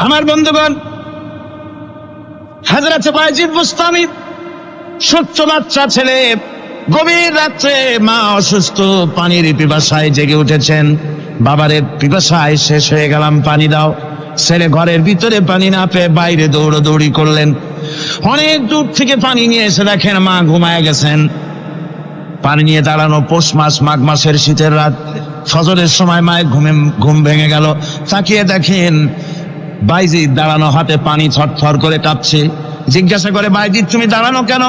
আমার বন্ধুগণ, হযরত বায়জিদ বুস্তামি, ছোট্ট বাচ্চা ছেলে, গভীর রাত্রে মা অসুস্থ, পানির পিপাসায় জেগে উঠেছেন। বাবারে, পিপাসায় শেষ হয়ে গেলাম, পানি দাও। ছেলে ঘরের ভিতরে পানি না পেয়ে বাইরে দৌড়াদৌড়ি করলেন। অনেক দূর থেকে পানি নিয়ে এসে দেখেন মা ঘুমায় গেছেন। পানি নিয়ে দাঁড়ানো, পৌষ মাস, মাঘ মাসের শীতের রাত, ফজরের সময় মায়ের ঘুম ভেঙে গেল। তাকিয়ে দেখেন বাইজিদ দাঁড়ানো, হাতে পানি থরথর করে কাঁপছে। জিজ্ঞাসা করে, বাইজিদ তুমি দাঁড়ানো কেন?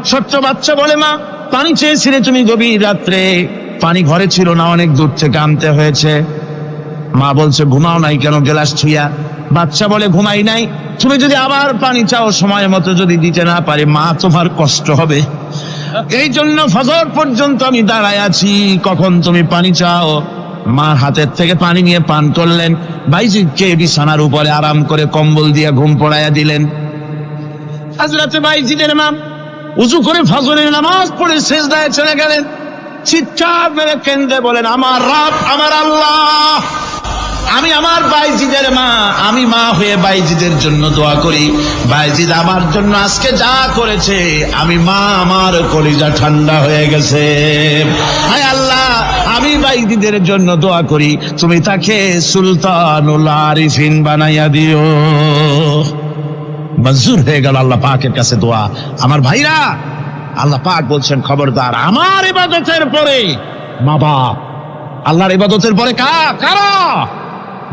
ছোট্ট বাচ্চা বলে, মা পানি চেয়েছিলে তুমি গভীর রাত্রে, পানি ঘরে ছিল না, অনেক দূর থেকে আনতে হয়েছে। মা বলছে, ঘুমাও নাই কেন গ্লাস ছুঁয়া? বাচ্চা বলে, ঘুমাই নাই, তুমি যদি আবার পানি চাও সময় মতো যদি দিতে না পারি মা, তোমার কষ্ট হবে, এই জন্য ফজর পর্যন্ত আমি দাঁড়ায় আছি, কখন তুমি পানি চাও। মা হাতের থেকে পানি নিয়ে পান করলেন। বাইজিদকে বিছানার উপরে আরাম করে কম্বল দিয়ে ঘুম পড়াইয়া দিলেন। হযরত বাইজিদের মা উযু করে ফজরের নামাজ পড়ে সিজদায় চলে গেলেন। চিৎকার মেরে কেঁদে বলেন, আমার রব, আমার আল্লাহ, আমি আমার বাইজিদের মা, আমি মা হয়ে বাইজিদের জন্য দোয়া করি। বাইজিদ আমার জন্য আজকে যা করেছে, আমি মা, আমার কলিজা ঠান্ডা হয়ে গেছে। হায় আল্লাহ, আমি বাইজিদের জন্য দোয়া করি, তুমি তাকে সুলতানুল আরিফিন বানাইয়া দিও। মঞ্জুর হয়ে গেল আল্লাহ পাকের কাছে দোয়া। আমার ভাইরা, আল্লাহ পাক বলছেন, খবরদার, আমার ইবাদতের পরে মা বাপ, আল্লাহর ইবাদতের পরে কারা?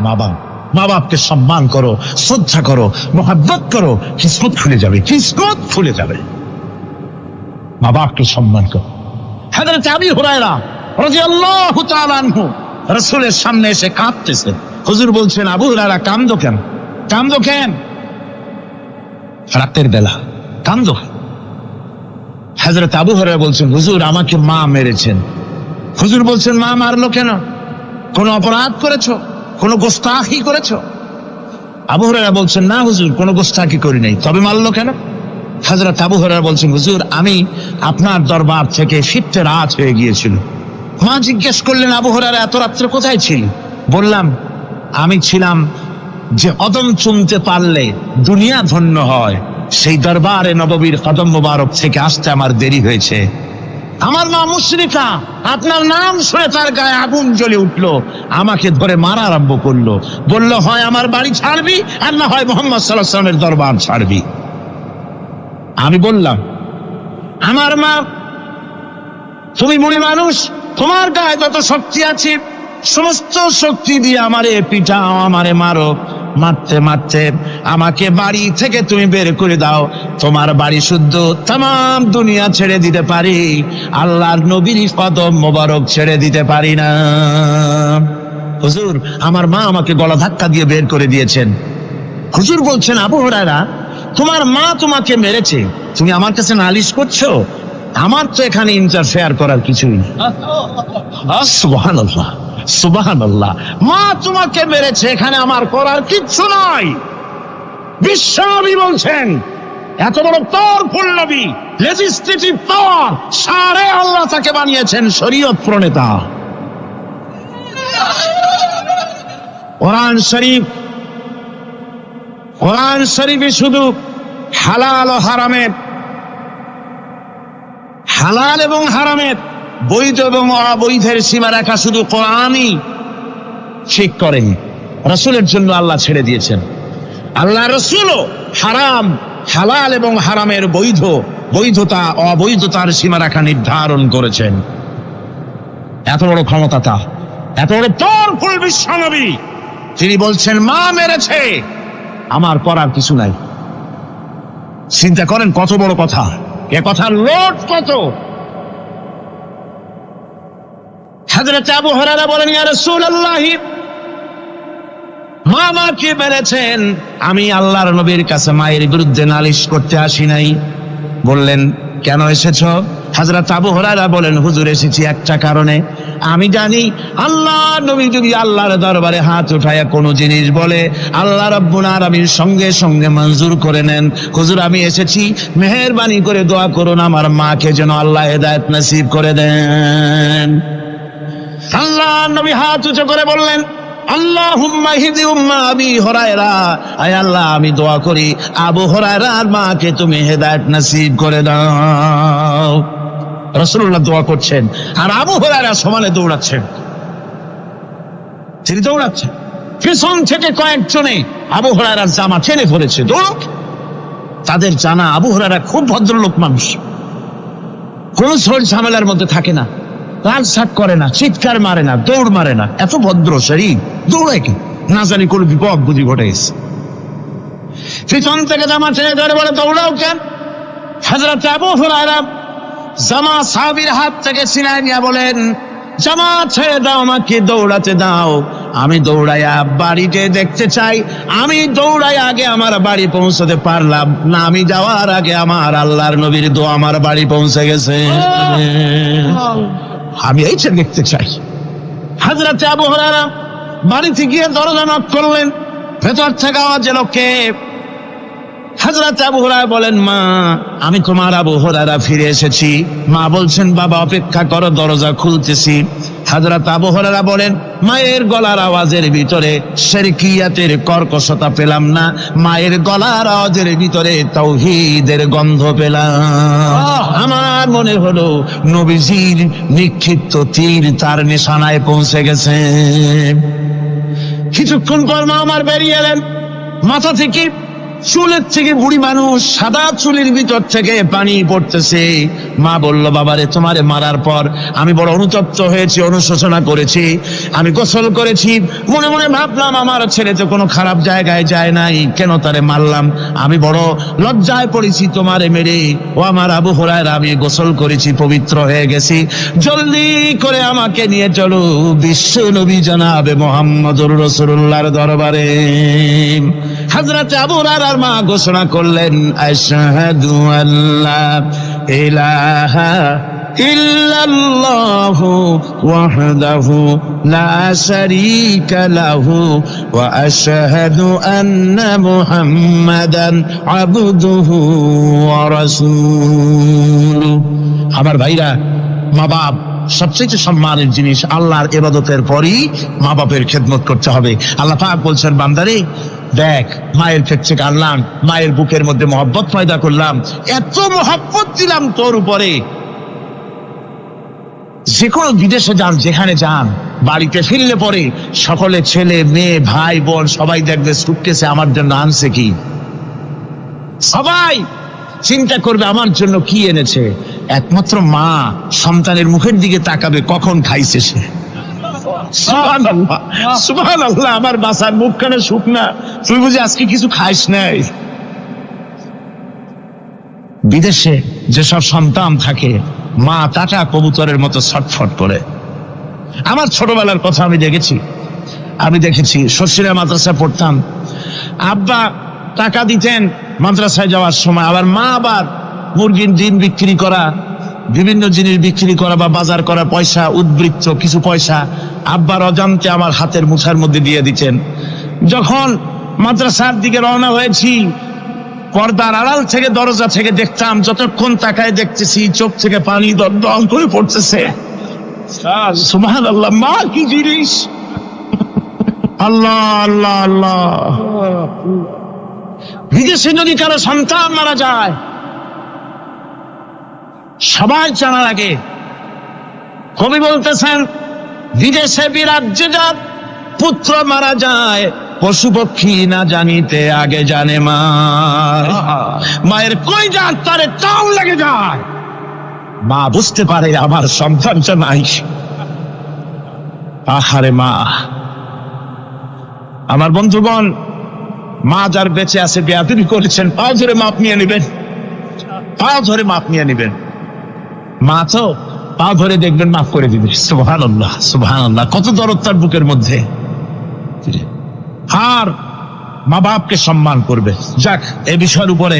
মা বাপ। মা বাপকে সম্মান করো, শ্রদ্ধা করো, মোহাব্বত করো, কিসমত খুলে যাবে, কিসমত খুলে যাবে। মা বাপকে সম্মান করো। হযরত আবু হুরায়রা রাদিয়াল্লাহু তাআলা আনহু রাসূলের সামনে এসে কাঁদতেছে। হুজুর বলছেন, আবু হুরায়রা কাঁদো কেন? কাঁদো কেন? রাতের বেলা কাঁদো। হযরত আবু হুরায়রা বলছেন, হুজুর আমাকে মা মেরেছেন। হুজুর বলছেন, মা মারলো কেন? কোন অপরাধ করেছো? কোন গোস্তাখি করেছো? আবু হুরায়রা বলছেন, না হুজুর, কোন গোস্তাখি করি নাই, তবে মারলো কেন? হযরত আবু হুরায়রা বলছেন, হুজুর আমি আপনার দরবার থেকে ফিরতে রাত হয়ে গিয়েছিল। মা জিজ্ঞেস করলেন, আবু হুরায়রা এত রাত্রে কোথায় ছিলি? বললাম, আমি ছিলাম যে কদম চুমতে পারলে দুনিয়া ধন্য হয়, সেই দরবারে নববীর কদম মোবারক থেকে আসতে আমার দেরি হয়েছে। আমার মা মুশরিকা, আপনার নাম শুনে তার গায়ে আগুন জ্বলে উঠলো, আমাকে ধরে মারা আরম্ভ করলো। বলল, হয় আমার বাড়ি ছাড়বি, আর না হয় মুহাম্মদ সাল্লাল্লাহু আলাইহি ওয়াসাল্লামের দরবার ছাড়বি। আমি বললাম, আমার মা, তুমি বুড়ি মানুষ, তোমার গায়ে যত শক্তি আছে সমস্ত শক্তি দিয়ে আমারে পিটাও, আমারে মারো। মারতে মারতে আমাকে বাড়ি থেকে তুমি বের করে দাও, তোমার বাড়ি শুদ্ধ, তাম দুনিয়া ছেড়ে দিতে পারি, আল্লাহর নবীর কদম মোবারক ছেড়ে দিতে পারি না। হুজুর, আমার মা আমাকে গলা ধাক্কা দিয়ে বের করে দিয়েছেন। হুজুর বলছেন, আবু হুরায়রা, তোমার মা তোমাকে মেরেছে, তুমি আমার কাছে নালিশ করছো? আমার তো এখানে ইন্টারফেয়ার করার কিছুই নেই। সুবহানাল্লাহ, সুবহানাল্লাহ, মা তোমাকে মেরেছে, এখানে আমার করার কিচ্ছু নাই। বিশ্বনবী বলছেন, এত বড় পাওয়ারফুল নবী, লেজিসলেটিভ পাওয়ার, সারে আল্লাহ তাকে বানিয়েছেন শরীয়ত প্রণেতা। কোরআন শরীফে শুধু হালাল ও হারামের, হালাল এবং হারামের, বৈধ এবং অবৈধের সীমারেখা শুধু কোরআনই ঠিক করেন, রাসূলের জন্য আল্লাহ ছেড়ে দিয়েছেন। আল্লাহ রাসূলও হারাম, হালাল এবং হারামের বৈধতা অবৈধতার সীমারেখা নির্ধারণ করেছেন। এত বড় ক্ষমতা তা, এত বড় পাওয়ারফুল বিশ্বনবী, তিনি বলছেন, মা মেরেছে, আমার করার কিছু নাই। চিন্তা করেন কত বড় কথা, এ কথার লোড কত। হযরত আবু হুরায়রা বলেন, ইয়া রাসূলুল্লাহ, মা আমাকে মেরেছেন, আমি আল্লাহর নবীর কাছে মায়ের বিরুদ্ধে নালিশ করতে আসি নাই। বললেন, কেন এসেছো? হযরত আবু হুরায়রা বলেন, হুজুর এসেছি একটা কারণে, আমি জানি আল্লাহ নবী যদি আল্লাহর দরবারে হাত উঠায়া কোনো জিনিস বলে, আল্লাহ রাব্বুল আলামিন সঙ্গে সঙ্গে মঞ্জুর করে নেন। হুজুর আমি এসেছি, মেহেরবানি করে দোয়া করুন আমার মাকে যেন আল্লাহ হেদায়েত নসিব করে দেন। আল্লাহ নবী হাত উঁচু করে বললেন, আল্লাহুম্মা হিদি উম্মা আবি হুরায়রা, আয় আল্লাহ আমি দোয়া করি আবু হুরায়রার মাকে তুমি হেদায়েত নসিব করে দাও। রাসূলুল্লাহ দোয়া করছেন আর আবু হুরায়রা সমানে দৌড়াচ্ছেন। তিনি দৌড়াচ্ছেন, পিছন থেকে কয়েকজনে আবু হুরায়রার জামা টেনে ধরেছে, দৌড়। তাদের জানা আবু হুরায়রা খুব ভদ্রলোক মানুষ, কোন ঝড় ঝামেলার মধ্যে থাকে না, লাল শাক করে না, চিৎকার মারে না, দৌড় মারে না, এত ভদ্র শরীর, দৌড়ায় কি না জানি কোন বিপদ বুঝি ঘটে গেছে। পিছন থেকে জামা টেনে ধরে বলে দৌড়াও কেন? হযরত আবু হুরায়রা জামা সাহাবীর হাত থেকে ছিনায় নিয়ে বলেন, জামা ছেড়ে দাও, আমাকে দৌড়াতে দাও, আমি দৌড়াইয়া বাড়িতে দেখতে চাই। আমি দৌড়াই আগে আমার বাড়ি পৌঁছতে পারলাম না, আমি যাওয়ার আগে আমার আল্লাহর নবীর দোয়া আমার বাড়ি পৌঁছে গেছে, আমি এইটা দেখতে চাই। হযরত আবু হুরায়রা বাড়িতে গিয়ে দরজা নক করলেন, ভেতর থেকে আওয়াজ এলো কে? হযরত আবু হুরায়রা বলেন, মা আমি তোমার আবু হুরায়রা ফিরে এসেছি। মা বলছেন, বাবা অপেক্ষা করো, দরজা খুলতেছি। হযরত আবু হুরায়রা বলেন, মায়ের গলার আওয়াজের ভিতরে শিরকিয়াতের কর্কশতা পেলাম না, মায়ের গলার আওয়াজের ভিতরে তাওহীদের গন্ধ পেলাম। আমার মনে হলো নবীজির নিক্ষিপ্ত তীর তার নিশানায় পৌঁছে গেছে। কিছুক্ষণ পর মা আমার বেরিয়ে এলেন, মাথা থেকে চুলের থেকে বুড়ি মানুষ, সাদা চুলের ভিতর থেকে পানি পড়তেছে। মা বলল, বাবারে তোমারে মারার পর আমি বড় অনুতপ্ত হয়েছি, অনুশোচনা করেছি, আমি গোসল করেছি, মনে মনে ভাবলাম আমার ছেলে তো কোনো খারাপ জায়গায় যায় নাই, কেন তারে মারলাম, আমি বড় লজ্জায় পড়েছি তোমারে মেরে। ও আমার আবু হুরায়রা, আমি গোসল করেছি, পবিত্র হয়ে গেছি, জলদি করে আমাকে নিয়ে চলো বিশ্ব নবী জনাবে মুহাম্মদুর রাসূলুল্লাহর দরবারে। হযরত আবু হুরায়রার মা ঘোষণা করলেন, আশহাদু আল্লা ইলাহা ইল্লাল্লাহু ওয়াহদাহু লা শারীকা লাহু ওয়া আশহাদু আন্না মুহাম্মাদান আবদুহু ওয়া রাসূলুহু। আমার ভাইরা, মা বাপ সবচেয়ে সম্মানের জিনিস। আল্লাহর ইবাদতের পরই মা বাপের খেদমত করতে হবে। আল্লাহ পাক বলছেন, বান্দারে দেখ, মায়ের পেট থেকে আনলাম, মায়ের বুকের মধ্যে মহব্বত পয়দা করলাম, এত মহব্বত দিলাম তোর উপরে, যে কোনো বিদেশে যান, যেখানে যান, বাড়িতে ফিরলে পরে সকলে ছেলে মেয়ে ভাই বোন সবাই দেখবে সুটকেসে আমার জন্য আনছে কি, সবাই চিন্তা করবে আমার জন্য কি এনেছে। একমাত্র মা সন্তানের মুখের দিকে তাকাবে কখন খাইছে সে। সুবহানাল্লাহ, সুবহানাল্লাহ, আমার বাসার মুখখানে শুকনা, তুই বুঝি আজকে কিছু খাইস নাই। বিদেশে যেসব সন্তান থাকে, মা টাটা কবুতরের মতো ছটফট করে। আমার ছোটবেলার কথা আমি দেখেছি, শ্বশুরা মাদ্রাসায় পড়তাম, আব্বা টাকা দিতেন মাদ্রাসায় যাওয়ার সময়, আবার মা আবার মুরগির ডিম বিক্রি করা, বিভিন্ন জিনিস বিক্রি করা বা বাজার করা পয়সা, উদ্বৃত্ত কিছু পয়সা আব্বার অজান্তে আমার হাতের মুঠার মধ্যে দিয়ে দিতেন। যখন মাদ্রাসার দিকে রওনা হয়েছি, পর্দার আড়াল থেকে দরজা থেকে দেখতাম, যতক্ষণ তাকায় দেখতেছি চোখ থেকে পানি দল করে পড়তেছে। সুবহানাল্লাহ, মা কি জিনিস! আল্লাহ আল্লাহ আল্লাহ। বিদেশে যদি কারো সন্তান মারা যায়, সবাই জানা লাগে। কবি বলতেছেন, বিদেশে বিরাজ্যে যার পুত্র মারা যায়, পশু পক্ষী না জানিতে আগে জানে মা। মায়ের কই যার তারে টান লেগে যায়, মা বুঝতে পারে আমার সন্তানটা নাই। আহারে মা! আমার বন্ধুগণ, মা যার বেঁচে আছে বেয়াদবি করেছেন, পাও ধরে মাপ নিয়ে নেবেন, পাও ধরে মাপ নিয়ে নেবেন। মা তো পা ধরে দেখবেন, মাফ করে দিবে। সুবহানাল্লাহ, সুবহানাল্লাহ, কত দরদ তার বুকের মধ্যে। আর মা বাপকে সম্মান করবে। যাক, এই বিষয়ের উপরে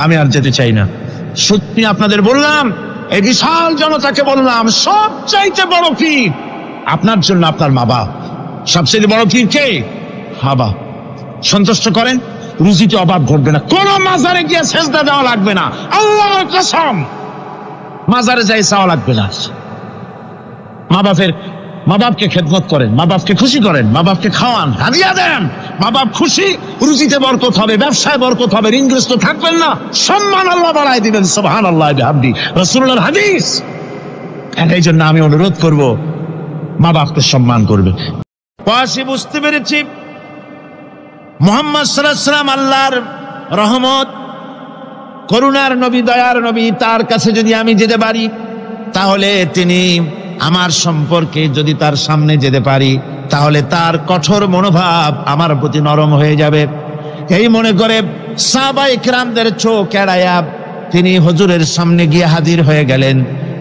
আমি আর যেতে চাই না। সত্যি আপনাদের বললাম, এই বিশাল জনতাকে বললাম, সবচাইতে বড় পীর আপনার জন্য আপনার মা বাপ। সবচেয়ে বড় পীর কে? বাবা। সন্তুষ্ট করেন, রুজিতে অভাব ঘটবে না, কোন মাজারে গিয়ে সেজদা দেওয়া লাগবে না, আল্লাহর কসম মাজারে যাই চাওয়া লাগবে না। মা বাপকে খেদমত করেন, মা বাপকে খুশি করেন, মা বাপকে খাওয়ান, হাদিয়া দেন, মা বাপ খুশি, রুজিতে বরকত হবে, ব্যবসায় বরকত হবে, ঋণগ্রস্ত থাকবেন না, সম্মান আল্লাহ বাড়ায় দিবেন। সুবহানাল্লাহ বিহামদি, রাসূলুল্লাহর হাদিস। এই জন্য আমি অনুরোধ করব, মা বাপকে সম্মান করবে। ওয়াসি বুঝতে পেরেছি মুহাম্মদ সাল্লাল্লাহু আলাইহি ওয়াসাল্লাম আল্লাহর রহমত, করুণার নবী, দয়ার নবী, তার কাছে যদি আমি যেতে পারি তাহলে তিনি আমার সম্পর্কে, যদি তার সামনে যেতে পারি তাহলে তার কঠোর মনোভাব আমার প্রতি নরম হয়ে যাবে। এই মনে করে সাহাবায়ে কেরামদের চোখ এড়ায়া তিনি হুজুরের সামনে গিয়ে হাজির হয়ে গেলেন।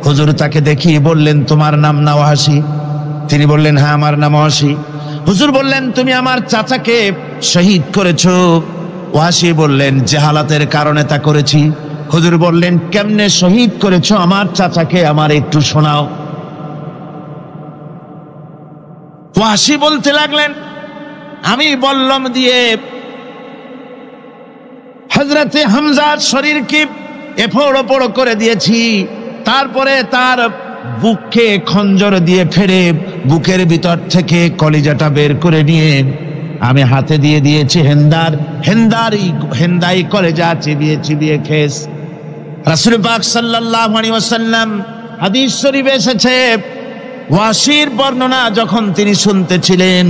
হুজুর তাকে দেখিয়ে বললেন, তোমার নাম না ওয়াসি? তিনি বললেন, হ্যাঁ আমার নাম ওয়াসি। হুজুর বললেন, তুমি আমার চাচাকে শহীদ করেছো? ওয়াসি বললেন, জাহালাতের কারণে তা করেছি। হুজুর বললেন, কেমনে শহীদ করেছো আমার চাচাকে, আমার একটু শোনাও। ওয়াসি বলতে লাগলেন, আমি বল্লম দিয়ে হযরতে হামজার শরীরকে এফোড় ওপড় করে দিয়েছি, তারপরে তার বুককে খঞ্জর দিয়ে ফেরে বুকের ভিতর থেকে কলিজাটা বের করে নিয়ে আমি হাতে দিয়ে দিয়েছি হেন্দাই কলেজা চিবিয়ে চিবিয়ে খেস। রাসূল পাক সাল্লাল্লাহু আলাইহি ওয়াসাল্লাম, হাদিস শরীফে এসেছে, ওয়াসির বর্ণনা যখন তিনি শুনতেছিলেন,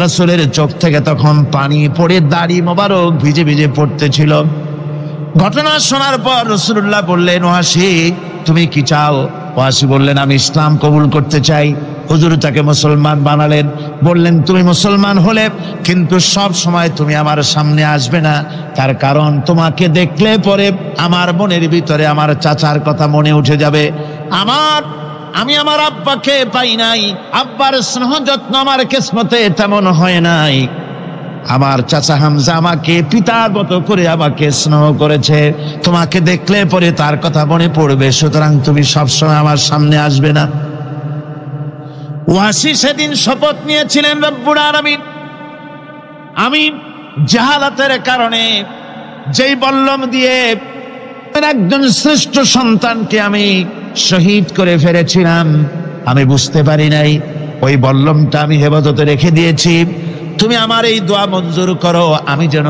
রাসূলের চোখ থেকে তখন পানি পড়ে দাড়ি মোবারক ভিজে ভিজে পড়তেছিল। ঘটনা শোনার পর রাসূলুল্লাহ বললেন, ওয়াসি তুমি কি চাও? ওয়াসি বললেন, আমি ইসলাম কবুল করতে চাই। হুজুর তাকে মুসলমান বানালেন, বললেন, তুমি মুসলমান হলে কিন্তু সব সময় তুমি আমার সামনে আসবে না, তার কারণ তোমাকে দেখলে পরে আমার মনের ভিতরে আমার চাচার কথা মনে উঠে যাবে। আমি আমার আব্বাকে পাই নাই, আব্বার স্নেহ যত্ন আমার কিসমতে তেমন হয় নাই। আমার চাচা হামজা আমাকে পিতার মতো করে আমাকে স্নেহ করেছে, তোমাকে দেখলে পরে তার কথা মনে পড়বে, সুতরাং তুমি সবসময় আমার সামনে আসবে না। ওয়াসি সেদিন শপথ নিয়েছিলেন, রব্বুল আলামিন, আমি জাহালাতের কারণে যেই বল্লম দিয়ে একজন শ্রেষ্ঠ সন্তানকে আমি শহীদ করে ফেলেছিলাম, আমি বুঝতে পারি নাই, ওই বল্লমটা আমি হেফাজতে রেখে দিয়েছি। তুমি আমার এই দোয়া মঞ্জুর করো, আমি যেন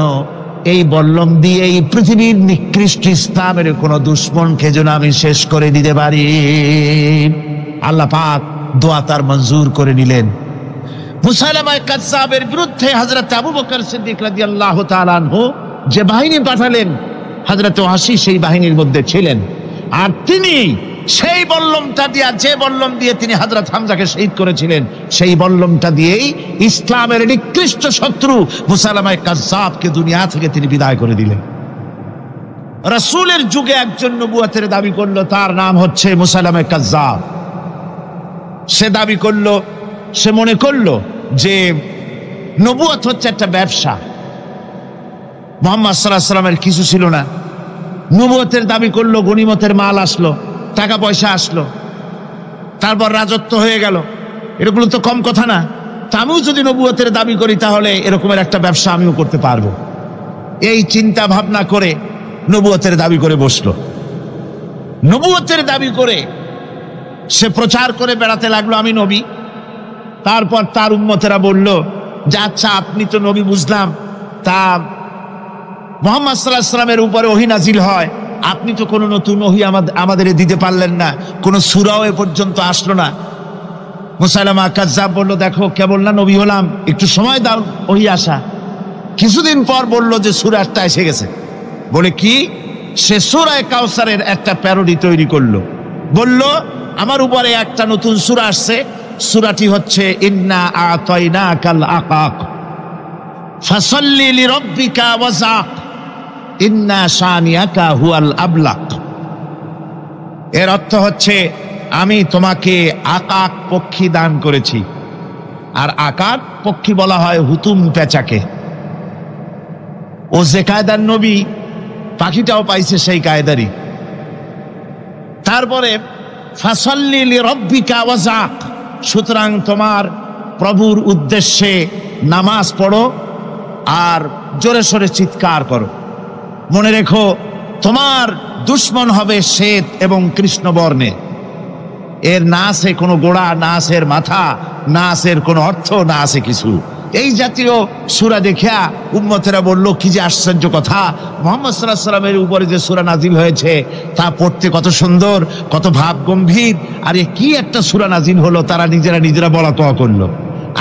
এই বল্লম দিয়ে এই পৃথিবীর নিকৃষ্ট ইসলামের কোন দুশ্মনকে যেন আমি শেষ করে দিতে পারি। আল্লাহ পাক দোয়া তার মঞ্জুর করে নিলেন। মুসাইলামা কাযযাবের বিরুদ্ধে হযরত আবু বকর সিদ্দিক রাদিয়াল্লাহু তাআলা আনহু যে বাহিনী পাঠালেন, হযরত ওয়াসি সেই বাহিনীর মধ্যে ছিলেন। আর তিনি সেই বল্লমটা দিয়ে, যে বল্লম দিয়ে তিনি হযরত হামজাকে শহীদ করেছিলেন, সেই বল্লমটা দিয়েই ইসলামের নিকৃষ্ট শত্রু মুসাইলামা কাযযাবকে দুনিয়া থেকে তিনি বিদায় করে দিলেন। রাসূলের যুগে একজন নবুয়তের দাবি করলো, তার নাম হচ্ছে মুসাইলামা কাযযাব। সে দাবি করলো, সে মনে করলো যে নবুয়ত হচ্ছে একটা ব্যবসা। মুহাম্মদ সাল্লাল্লাহু আলাইহি ওয়াসাল্লামের কিছু ছিল না, নবুয়তের দাবি করলো, গনিমতের মাল আসলো, টাকা পয়সা আসলো, তারপর রাজত্ব হয়ে গেল, এগুলো তো কম কথা না। তা আমিও যদি নবুয়তের দাবি করি তাহলে এরকমের একটা ব্যবসা আমিও করতে পারবো। এই চিন্তা ভাবনা করে নবুয়তের দাবি করে বসলো। নবুয়তের দাবি করে সে প্রচার করে বেড়াতে লাগলো, আমি নবী। তারপর তার উম্মতেরা বলল যে, আচ্ছা আপনি তো নবী বুঝলাম, তা মুহাম্মদ সাল্লাল্লাহু আলাইহি ওয়াসাল্লামের উপরে ওহী নাজিল হয়, আপনি তো কোনো নতুন ওহী আমাদের দিতে পারলেন না, কোনো সূরাও এ পর্যন্ত আসলো না। মুসাইলামা কাযযাব বলল, দেখো কেবল না নবী হলাম, একটু সময় দাও ওহী আসা। কিছুদিন পর বলল যে সূরা একটা এসে গেছে। বলে কি? সে সূরা কাউসারের একটা প্যারোডি তৈরি করলো, বলল আমার উপরে একটা নতুন সূরা আসছে, সূরাটি হচ্ছে ইন্না আতাইনাকাল আকাক ফাসাল্লি লিরাব্বিকা ওয়াজাক ইন্না শানিয়াকা হুয়াল আবলাক। এর অর্থ হচ্ছে, আমি তোমাকে আকাক পক্ষী দান করেছি। আর আকাক পক্ষী বলা হয় হুতুম পেঁচাকে। ও যে কায়দার নবী, পাখিটাও পাইছে সেই কায়দারই। তারপরে ফাসাল্লি লিরাব্বিকা ওয়াজাক, সুতরাং তোমার প্রভুর উদ্দেশ্যে নামাজ পড়ো আর জোরে সোরে চিৎকার করো। মনে রেখো, তোমার দুশ্মন হবে শ্বেত এবং কৃষ্ণ বর্ণে। এর না আছে কোনো গোড়া, না আছে এর মাথা, না আছে এর কোনো অর্থ, না আছে কিছু। এই জাতীয় সূরা দেখিয়া উম্মতেরা বলল, কি যে আশ্চর্য কথা, মুহাম্মদ সাল্লাল্লাহু আলাইহি ওয়াসাল্লামের উপরে যে সূরা নাজিল হয়েছে তা পড়তে কত সুন্দর, কত ভাব গম্ভীর। আরে কি একটা সূরা নাজিল হলো, তারা নিজেরা বলা তোয়া করলো।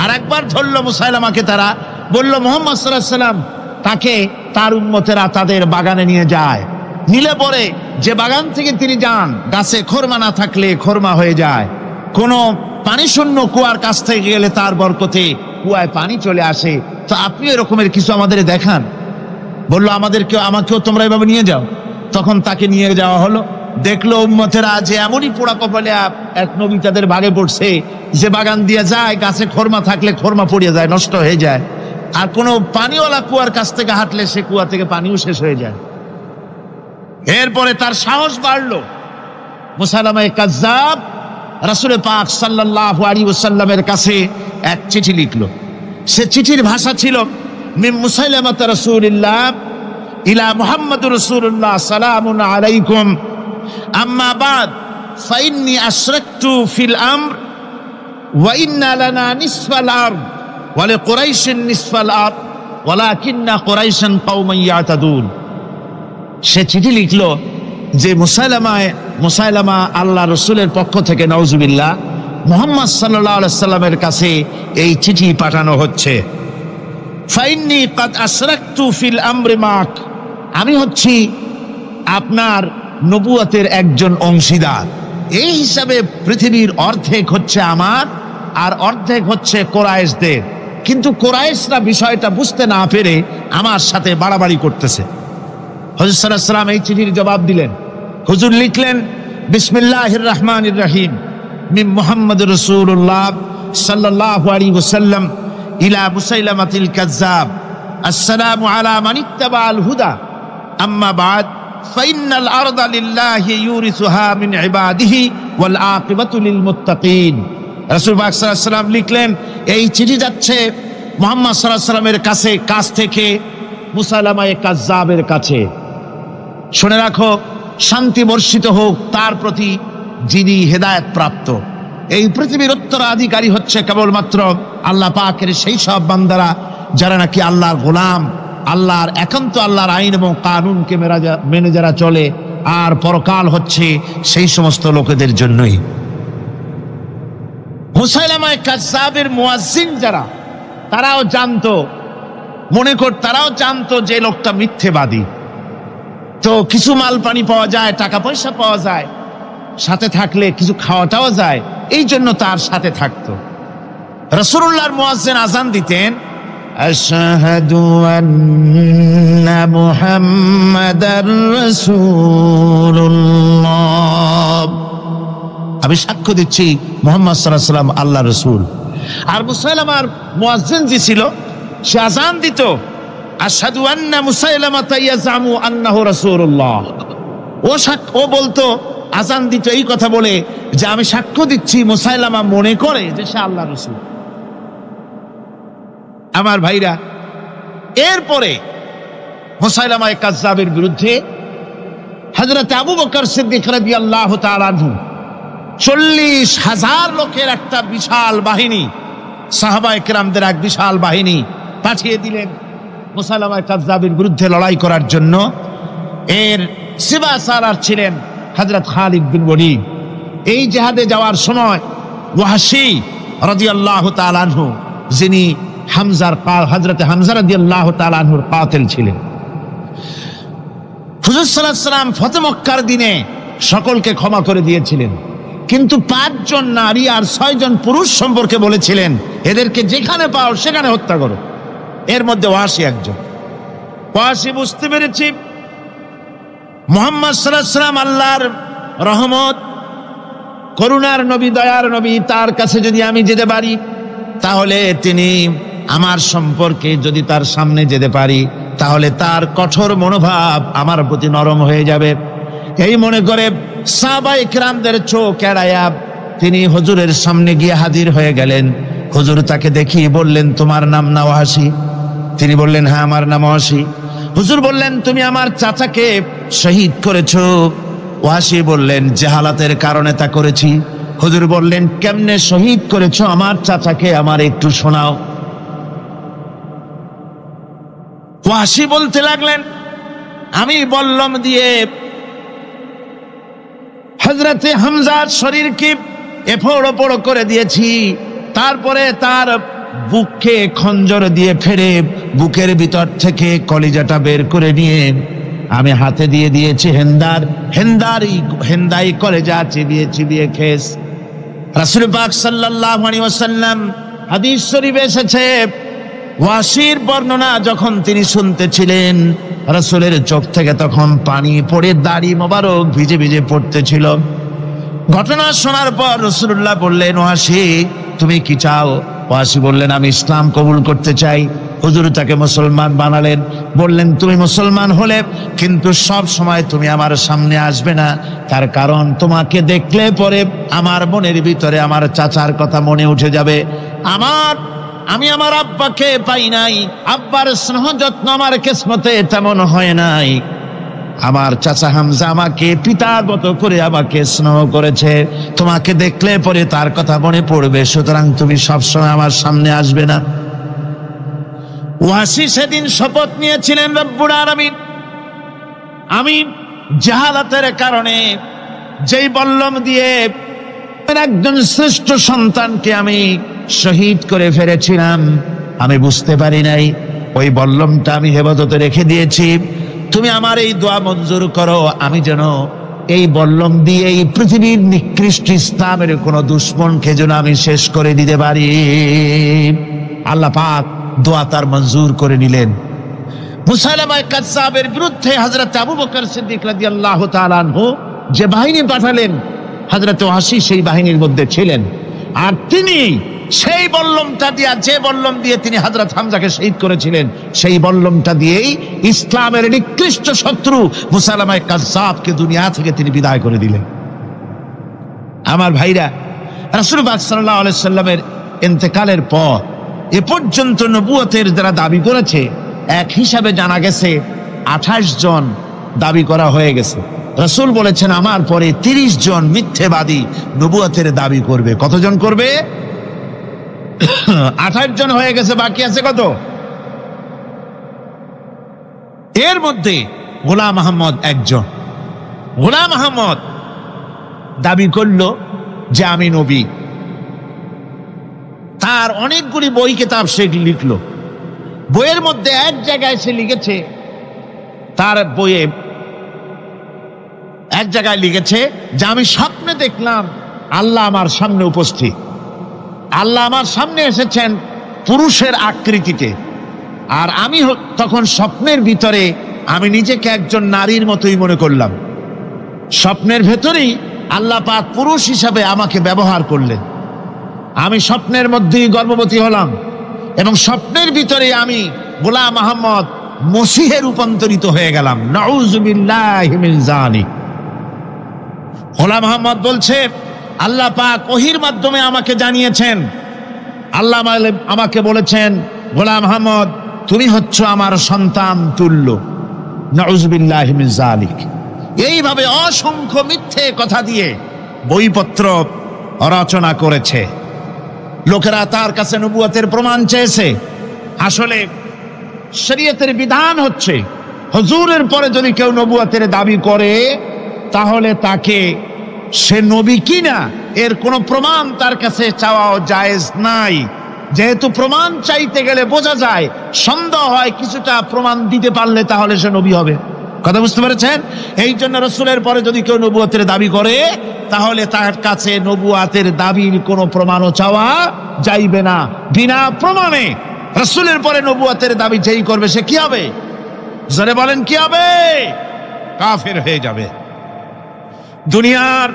আর একবার ধরলো মুসাইলামাকে, তারা বলল মুহাম্মদ সাল্লাল্লাহু আলাইহি ওয়াসাল্লাম তাকে তার উম্মতেরা তাদের বাগানে নিয়ে যায়। নিলে পরে যে বাগান থেকে তিনি যান, গাছে খরমা না থাকলে খরমা হয়ে যায়। কোনো পানি শূন্য কুয়ার কাছ থেকে গেলে তার বরকতে কুয়ায় পানি চলে আসে। তো আপনি এরকমের কিছু আমাদের দেখান। বললো আমাকেও তোমরা এভাবে নিয়ে যাও। তখন তাকে নিয়ে যাওয়া হলো। দেখলো উম্মতেরা যে এমনই পোড়া কপালে এক নবী তাদের ভাগে পড়ছে, যে বাগান দিয়ে যায়, গাছে খরমা থাকলে খরমা পড়িয়ে যায়, নষ্ট হয়ে যায়। আর কোনো পানিওয়ালা কুয়ার কাছ থেকে হাঁটলে সে কুয়া থেকে পানিও শেষ হয়ে যায়। এরপরে তার সাহস বাড়লো। মুসাইলামা কাজ্জাব রাসূল পাক সাল্লাল্লাহু আলাইহি ওয়াসাল্লামের কাছে এক চিঠি লিখলো। সে চিঠির ভাষা ছিল, মিন মুসাইলামাত রাসূলিল্লাহ ইলা মুহাম্মাদুর রাসূলুল্লাহ সালামুন আলাইকুম আম্মা বাদ ফাইন্নী আশরাকতু ফিল আমর ওয়া ইন্না লানা নিসফাল আরদ ওয়া লিকুরাইশিন নিসফাল আরদ ওয়ালাকিন্না কুরাইশান কওমান ইয়াতাদুন। সে চিঠি লিখলো যে মুসাইলামা আল্লাহ রসুলের পক্ষ থেকে নাউজুবিল্লাহ মুহাম্মদ সাল্লাল্লাহু আলাইহি সাল্লামের কাছে এই চিঠি পাঠানো হচ্ছে। ফাইন্নী কাদ আশরাকতু ফিল আমরি মাক, আমি হচ্ছি আপনার নবুয়তের একজন অংশীদার। এই হিসাবে পৃথিবীর অর্ধেক হচ্ছে আমার আর অর্ধেক হচ্ছে কোরাইশদের। কিন্তু কোরাইশরা বিষয়টা বুঝতে না পেরে আমার সাথে বাড়াবাড়ি করতেছে। হুজুর সাল্লাল্লাহু আলাইহি ওয়াসাল্লাম এই চিঠির জবাব দিলেন। হুজুর লিখলেন, বিসমিল্লাহির রহমানির রহিম মিন মুহাম্মাদুর রাসূলুল্লাহ সাল্লাল্লাহু আলাইহি ওয়াসাল্লাম ইলা মুসাইলামাতিল কাজ্জাব আসসালামু আলা মান ইত্তাবাআল হুদা আম্মা বাদ ফাইন্নাল আরদা লিল্লাহি ইউরিসুহা মিন ইবাদিহি ওয়াল আকিবাতু লিল মুত্তাকিন। রাসূল পাক সাল্লাল্লাহু আলাইহি ওয়াসাল্লাম লিখলেন, এই চিঠি যাচ্ছে মুহাম্মদ সাল্লাল্লাহু আলাইহি ওয়াসাল্লামের কাছ থেকে মুসাইলামা কাজ্জাবের কাছে। শুনে রাখো, শান্তি বর্ষিত হোক তার প্রতি যিনি হেদায়েত প্রাপ্ত। এই পৃথিবীর উত্তরাধিকারী হচ্ছে কেবলমাত্র আল্লাহ পাকের সেই সব বান্দারা যারা নাকি আল্লাহর গোলাম, আল্লাহর একান্ত আল্লাহর আইন এবং কানুনকে মেনে যারা চলে। আর পরকাল হচ্ছে সেই সমস্ত লোকেদের জন্যই। মুসাইলামা কাজ্জাবের মুয়াজ্জিন যারা, তারাও জানতো যে লোকটা মিথ্যেবাদী। তো কিছু মাল পানি পাওয়া যায়, টাকা পয়সা পাওয়া যায়, সাথে থাকলে কিছু খাওয়াটাও যায়, এই জন্য তার সাথে থাকতো। রাসূলুল্লাহর মুয়াজ্জিন আযান দিতেন, আশহাদু আন্না মুহাম্মাদার রাসূলুল্লাহ, আমি সাক্ষ্য দিচ্ছি মুহাম্মদ সাল্লাল্লাহু আলাইহি ওয়াসাল্লাম আল্লাহর রাসূল। আর মুসাইলামার মুয়াজ্জিন যে ছিল, সে আযান দিত, আশহাদু আন্না মুসাইলামাতা ইয়াজামু আন্নাহু রাসূলুল্লাহ। ও বলতো, আযান দিত এই কথা বলে যে আমি সাক্ষ্য দিচ্ছি মুসাইলামা মনে করে যে সে আল্লাহর রাসূল। আমার ভাইরা, এরপরে মুসাইলামা কাজ্জাবের বিরুদ্ধে হযরত আবু বকর সিদ্দিক রাদিয়াল্লাহু তাআলা আনহু 40,000 লোকের একটা বিশাল বাহিনী, সাহাবায়ে কেরামদের এক বিশাল বাহিনী পাঠিয়ে দিলেন মুসাইলামা কাজ্জাবের বিরুদ্ধে লড়াই করার জন্য। এর সিবাসারার ছিলেন হযরত খালিদ বিন ওয়ালিদ। এই জিহাদে যাওয়ার সময় ওয়াহশী রাদিয়াল্লাহু তাআলা আনহু, যিনি হযরত হামজা রাদিয়াল্লাহু তাআলা আনহুর কাতিল ছিলেন। হুজুর সাল্লাল্লাহু আলাইহি ওয়াসাল্লাম ফতহ মক্কার দিনে সকলকে ক্ষমা করে দিয়েছিলেন, কিন্তু 5 জন নারী আর 6 জন পুরুষ সম্পর্কে বলেছিলেন, এদেরকে যেখানে পাও সেখানে হত্যা করো। এর মধ্যে ওয়াহশী একজন। ওয়াহশী বুঝতে পেরেছি মুহাম্মদ সাল্লাল্লাহু আলাইহি ওয়াসাল্লাম আল্লাহর রহমত, করুণার নবী, দয়ার নবী, তার কাছে যদি আমি যেতে পারি তাহলে তিনি আমার সম্পর্কে, যদি তার সামনে যেতে পারি তাহলে তার কঠোর মনোভাব আমার প্রতি নরম হয়ে যাবে। এই মনে করে সাহাবায়ে কেরামদের চোখ এড়ায়া তিনি হুজুরের সামনে গিয়ে হাজির হয়ে গেলেন। হুজুর তাকে দেখিয়ে বললেন, তোমার নাম না ওয়াসি? তিনি বললেন, হ্যাঁ আমার নাম ওয়াসি। হুজুর বললেন, তুমি আমার চাচাকে শহীদ করেছো? ওয়াসি বললেন, জাহালাতের কারণে তা করেছি। হুজুর বললেন, কেমনে শহীদ করেছো আমার চাচাকে, আমার একটু শোনাও। ওয়াসি বলতে লাগলেন, আমি বল্লম দিয়ে হযরতে হামজার শরীরকে এফোড় ওপড় করে দিয়েছি, তারপরে তার বুককে খঞ্জর দিয়ে ফেরে বুকের ভিতর থেকে কলিজাটা বের করে নিয়ে আমি হাতে দিয়ে দিয়েছি হেন্দাই কলেজা চিবিয়ে চিবিয়ে খেস। রাসূল পাক সাল্লাল্লাহু আলাইহি ওয়াসাল্লাম হাদিস শরীফে এসেছে, ওয়াসির বর্ণনা যখন তিনি শুনতেছিলেন, রাসূলের চোখ থেকে তখন পানি পড়ে দাড়ি মোবারক ভিজে ভিজে পড়তেছিল। ঘটনা শোনার পর রাসূলুল্লাহ বললেন, ওয়াসি তুমি কি চাও? ওয়াসি বললেন, আমি ইসলাম কবুল করতে চাই। হুজুর তাকে মুসলমান বানালেন। বললেন, তুমি মুসলমান হলে কিন্তু সব সময় তুমি আমার সামনে আসবে না, তার কারণ তোমাকে দেখলে পরে আমার মনের ভিতরে আমার চাচার কথা মনে উঠে যাবে। আমি আমার আব্বাকে পাই নাই, আব্বার স্নেহ যত্ন আমার কিসমতে তেমন হয় নাই। আমার চাচা হামজা আমাকে পিতার মতো করে আমাকে স্নেহ করেছে, তোমাকে দেখলে পরে তার কথা মনে পড়বে, সুতরাং তুমি সবসময় আমার সামনে আসবে না। ওয়াসি সেদিন শপথ নিয়েছিলেন, রব্বুল আলামিন আমি জাহালাতের কারণে যেই বল্লম দিয়ে একজন শ্রেষ্ঠ সন্তানকে আমি শহীদ করে ফেলেছিলাম, আমি বুঝতে পারি নাই, ওই বল্লমটা আমি হেফাজতে রেখে দিয়েছি। তুমি আমার এই দোয়া মঞ্জুর করো, আমি যেন এই বল্লম দিয়ে এই পৃথিবীর নিকৃষ্ট ইসলামের কোন দুশ্মনকে যেন আমি শেষ করে দিতে পারি। আল্লাহ পাক দোয়া তার মঞ্জুর করে নিলেন। মুসাইলামা কাযযাবের বিরুদ্ধে হযরত আবু বকর সিদ্দিক রাদিয়াল্লাহু তাআলা আনহু যে বাহিনী পাঠালেন, হযরত ওয়াসি সেই বাহিনীর মধ্যে ছিলেন। আর তিনি সেই বল্লমটা দিয়া, যে বল্লম দিয়ে তিনি হযরত হামজাকে শহীদ করেছিলেন, সেই বল্লমটা দিয়েই ইসলামের নিকৃষ্ট শত্রু মুসাইলামা কাযযাবকে দুনিয়া থেকে তিনি বিদায় করে দিলেন। আমার ভাইরা, রাসূল পাক সাল্লাল্লাহু আলাইহি সাল্লামের ইন্তেকালের পর এ পর্যন্ত নবুয়তের যারা দাবি করেছে, এক হিসাবে জানা গেছে 28 জন দাবি করা হয়ে গেছে। রাসূল বলেছেন, আমার পরে 30 জন মিথ্যেবাদী নবুয়তের দাবি করবে। কতজন করবে? 28 জন হয়ে গেছে, বাকি আছে কত? এর মধ্যে গোলাম আহমদ একজন। গোলাম আহমদ দাবি করলো যে আমি নবী। তার অনেকগুলি বই কিতাব সে লিখলো। বইয়ের মধ্যে এক জায়গায় সে লিখেছে, তার বইয়ে এক জায়গায় লিখেছে যে আমি স্বপ্নে দেখলাম আল্লাহ আমার সামনে উপস্থিত। আল্লাহ আমার সামনে এসেছেন পুরুষের আকৃতিতে, আর আমি তখন স্বপ্নের ভিতরে আমি নিজেকে একজন নারীর মতোই মনে করলাম। স্বপ্নের ভেতরেই আল্লাহ পাক পুরুষ হিসাবে আমাকে ব্যবহার করলেন। আমি স্বপ্নের মধ্যেই গর্ভবতী হলাম এবং স্বপ্নের ভিতরে আমি গোলাম আহমদ মসিহে রূপান্তরিত হয়ে গেলাম। নাউযুবিল্লাহি মিন যালিক। গোলাম আহমদ বলছে, আল্লাহ পাক ওহীর মাধ্যমে আমাকে জানিয়েছেন, আল্লাহ আমাকে বলেছেন, গোলাম আহমদ তুমি হচ্ছ আমার সন্তান তুল্য। নাউযুবিল্লাহি মিন যালিক। এইভাবে অসংখ্য মিথ্যে কথা দিয়ে বইপত্র রচনা করেছে। লোকেরা তার কাছে নবুয়তের প্রমাণ চেয়েছে। আসলে শরীয়তের বিধান হচ্ছে, হুজুরের পরে যদি কেউ নবুয়তের দাবি করে, তাহলে তাকে সে নবী কিনা এর কোনো প্রমাণ তার কাছে চাওয়াও জায়েজ নাই। যেহেতু প্রমাণ চাইতে গেলে বোঝা যায়, সন্দেহ হয়, কিছুটা প্রমাণ দিতে পারলে তাহলে সে নবী হবে। কথা বুঝতে পেরেছেন? এই জন্য রাসূলের পরে যদি কেউ নবুয়তের দাবি করে, তাহলে তার কাছে নবুয়তের দাবির কোনো প্রমাণও চাওয়া যাইবে না। বিনা প্রমাণে রাসূলের পরে নবুয়তের দাবি যেই করবে সে কি হবে? জোরে বলেন, কি হবে? কাফের হয়ে যাবে। দুনিয়ার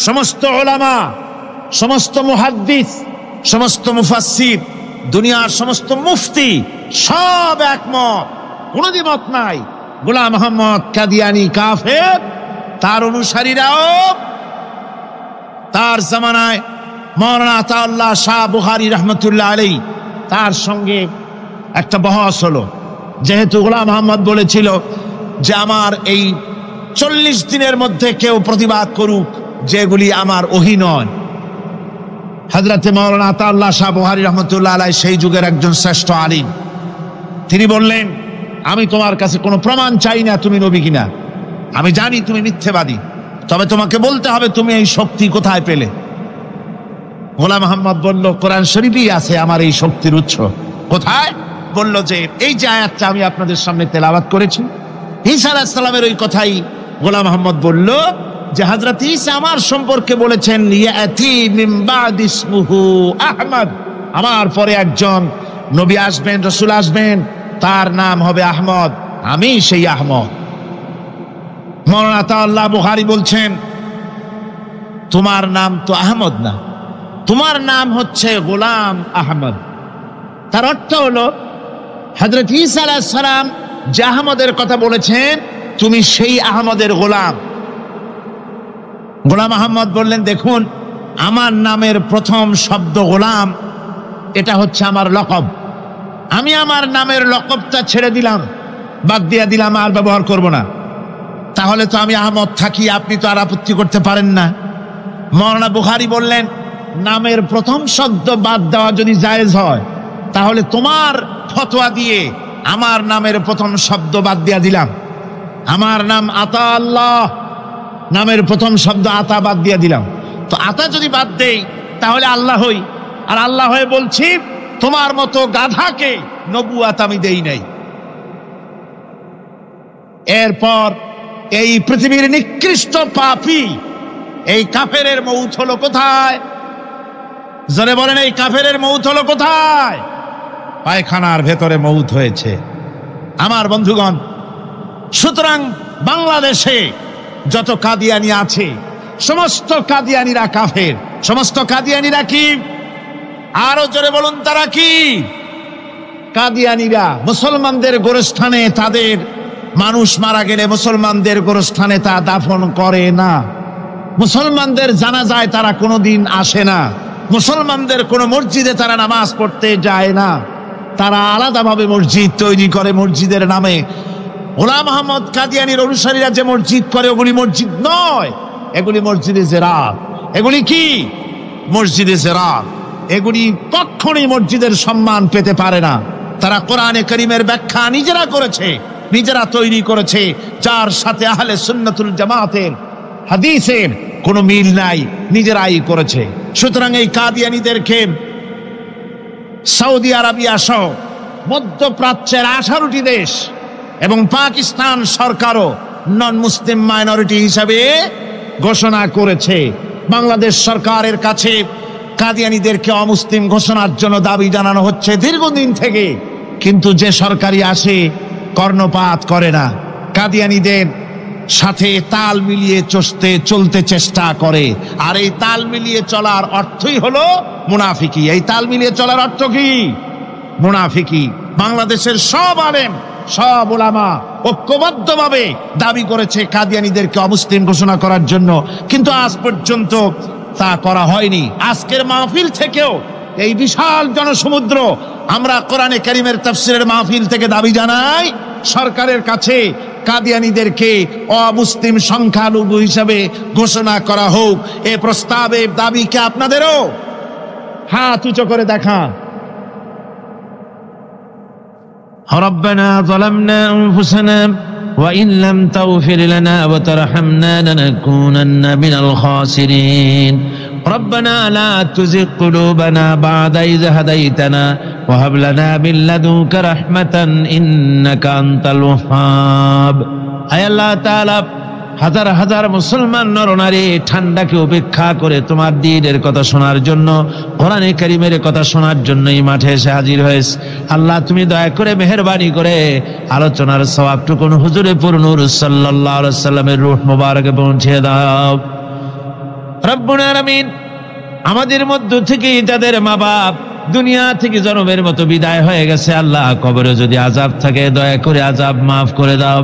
সমস্ত উলামা, সমস্ত মুহাদ্দিস, সমস্ত মুফাসসির, দুনিয়ার সমস্ত মুফতি সব একমত, কোনো দ্বিমত নাই, গোলাম আহমদ কাদিয়ানী কাফের, তার অনুসারীরাও তার জামানায় মাওলানা আতাউল্লাহ শাহ বুখারী রাহমাতুল্লাহ আলাইহি তার সঙ্গে একটা বহস হলো। যেহেতু গোলাম মোহাম্মদ বলেছিল যে আমার এই 40 দিনের মধ্যে কেউ প্রতিবাদ করুক যেগুলি আমার ওহী নয়। হযরতে মাওলানা আতাউল্লাহ শাহ বুখারী রাহমাতুল্লাহ আলাইহি সেই যুগের একজন শ্রেষ্ঠ আলিম, তিনি বললেন, আমি তোমার কাছে কোনো প্রমাণ চাই না তুমি নবী কিনা, আমি জানি তুমি মিথ্যেবাদী, তবে তোমাকে বলতে হবে তুমি এই শক্তি কোথায় পেলে। গোলাম মোহাম্মদ বলল, কোরআন শরীফেই আছে আমার এই শক্তির উৎস। কোথায়? বলল যে এই যে আয়াতটা আমি আপনাদের সামনে তেলাওয়াত করেছি, ঈসা আলাইহিস সালামের ওই কথাই গোলাম মোহাম্মদ বলল যে হযরত ঈসা আমার সম্পর্কে বলেছেন, ইয়াতি মিন বাদি ইসমুহু আহমদ, আমার পরে একজন নবী আসবেন, রাসূল আসবেন, তার নাম হবে আহমদ, আমি সেই আহমদ। মাওলানা আতাউল্লাহ বুখারী বলছেন, তোমার নাম তো আহমদ না, তোমার নাম হচ্ছে গোলাম আহমদ। তার অর্থ হলো হযরত ঈসা আলাইহিস সালাম যে আহমদের কথা বলেছেন, তুমি সেই আহমদের গোলাম। গোলাম আহমদ বললেন, দেখুন আমার নামের প্রথম শব্দ গোলাম, এটা হচ্ছে আমার লকব, আমি আমার নামের লকবটা ছেড়ে দিলাম, বাদ দিয়ে দিলাম, আর ব্যবহার করব না। তাহলে তো আমি আহমদ থাকি, আপনি তো আর আপত্তি করতে পারেন না। মাওলানা বুখারী বললেন, নামের প্রথম শব্দ বাদ দেওয়া যদি জায়েজ হয়, তাহলে তোমার ফতোয়া দিয়ে আমার নামের প্রথম শব্দ বাদ দিয়া দিলাম। আমার নাম আতা আল্লাহ, নামের প্রথম শব্দ আতা বাদ দিয়া দিলাম। তো আতা যদি বাদ দেই তাহলে আল্লাহ হই, আর আল্লাহ হয়ে বলছি তোমার মতো গাধাকে নবুয়াত আমি দেই নাই। এরপর এই পৃথিবীর নিকৃষ্ট পাপী এই কাফেরের মৌত হলো কোথায়? জোরে বলেন, এই কাফেরের মৌত হলো কোথায়? পায়খানার ভেতরে মৌত হয়েছে। আমার বন্ধুগণ, সুতরাং বাংলাদেশে যত কাদিয়ানি আছে, সমস্ত কাদিয়ানিরা কাফের। সমস্ত কাদিয়ানিরা কি? আরো জোরে বলুন, তারা কি? কাদিয়ানিরা মুসলমানদের গোরস্থানে, তাদের মানুষ মারা গেলে মুসলমানদের গোরস্থানে তা দাফন করে না, মুসলমানদের জানাজায় তারা কোনোদিন আসে না, মুসলমানদের কোনো মসজিদে তারা নামাজ পড়তে যায় না, তারা আলাদাভাবে মসজিদ তৈরি করে মসজিদের নামে। গোলাম আহমদ কাদিয়ানির অনুসারীরা যে মসজিদ করে, ওগুলি মসজিদ নয়, এগুলি মসজিদে জেরাত। এগুলি কি? মসজিদে জেরাত। এগুলি কখনোই মসজিদের সম্মান পেতে পারে না। তারা কোরআনে কারীমের ব্যাখ্যা নিজেরা করেছে, নিজেরা তৈরি করেছে, যার সাথে আহলে সুন্নাতুল জামাতের হাদিসের কোনো মিল নাই, নিজেরাই করেছে। সুতরাং এই কাদিয়ানীদেরকে সৌদি আরবিয়া সহ মধ্যপ্রাচ্যের 18টি দেশ এবং পাকিস্তান সরকারও নন মুসলিম মাইনরিটি হিসাবে ঘোষণা করেছে। বাংলাদেশ সরকারের কাছে কাদিয়ানীদেরকে অমুসলিম ঘোষণার জন্য দাবি জানানো হচ্ছে দীর্ঘদিন থেকে, কিন্তু যে সরকারি আসে কর্ণপাত করে না, কাদিয়ানীদের সাথে তাল মিলিয়ে চলতে চেষ্টা করে। আর এই তাল মিলিয়ে চলার অর্থই হলো মুনাফিকি। এই তাল মিলিয়ে চলার অর্থ কি? মুনাফিকি। বাংলাদেশের সব আলেম, সব উলামা ঐক্যবদ্ধভাবে দাবি করেছে কাদিয়ানীদেরকে অমুসলিম ঘোষণা করার জন্য, কিন্তু আজ পর্যন্ত তা করা হয়নি। আজকের মাহফিল থেকেও, এই বিশাল জনসমুদ্র, আমরা কোরআনে কারীমের তাফসীরের মাহফিল থেকে দাবি জানাই সরকারের কাছে কাদিয়ানীদেরকে অমুসলিম সংখ্যালঘু হিসাবে ঘোষণা করা হোক। এ প্রস্তাবে দাবি কি আপনাদেরও? হাত উঁচু করে দেখান। ربنا ظلمنا أنفسنا وإن لم تغفر لنا وترحمنا لنكونن من الخاسرين ربنا لا تزغ قلوبنا بعد إذ هديتنا وهب لنا من لدنك رحمة إنك أنت الوهاب أي الله تعالى হাজার হাজার মুসলমান নরনারী ঠান্ডাকে উপেক্ষা করে তোমার দ্বীনের কথা শোনার জন্য, কোরআনে কারীমের কথা শোনার জন্য এই মাঠে এসে হাজির হয়েছে। আল্লাহ তুমি দয়া করে মেহেরবানি করে আলোচনার সওয়াবটুকু হুজুরে পুর নূর সাল্লাল্লাহু আলাইহি ওয়াসাল্লামের রূহ মোবারকে পৌঁছে দাও। রব্বুল আলামিন, আমাদের মধ্য থেকে যাদের মা বাপ দুনিয়া থেকে জনমের মতো বিদায় হয়ে গেছে, আল্লাহ কবরে যদি আযাব থাকে দয়া করে আযাব মাফ করে দাও।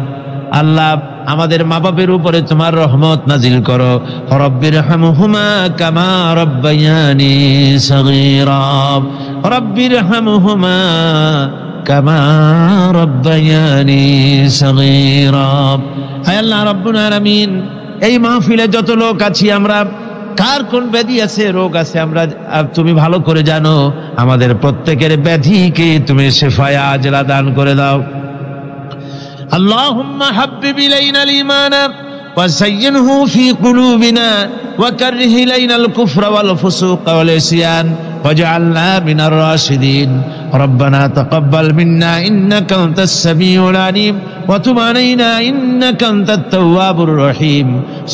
আল্লাহ আমাদের মা বাপের উপরে তোমার রহমত নাজিল করো। রব্বিরহামহুমা কামা রব্বায়ানি সগীরা, রব্বিরহামহুমা কামা রব্বায়ানি সগীরা। হে আল্লাহ রাব্বুল আলামিন, এই মাহফিলে যত লোক আছি আমরা, কার কোন ব্যাধি আছে, রোগ আছে, আমরা তুমি ভালো করে জানো। আমাদের প্রত্যেকের ব্যাধিকে তুমি শিফায়ে আজলা দান করে দাও। اللهم حبب إلينا الإيمان وزينه في قلوبنا وكره إلينا الكفر والفسوق والعصيان واجعلنا من الراشدين. ربنا تقبل منا إنك أنت السميع العليم وتب علينا إنك أنت التواب الرحيم.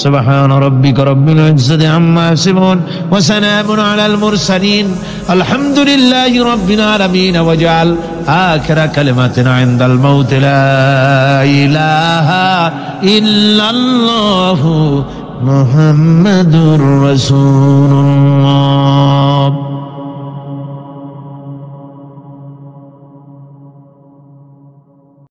سبحان ربك رب العزة عما يصفون وسلام على المرسلين الحمد لله رب العالمين. واجعل آخر كلمتنا عند الموت لا إله إلا الله محمد رسول الله.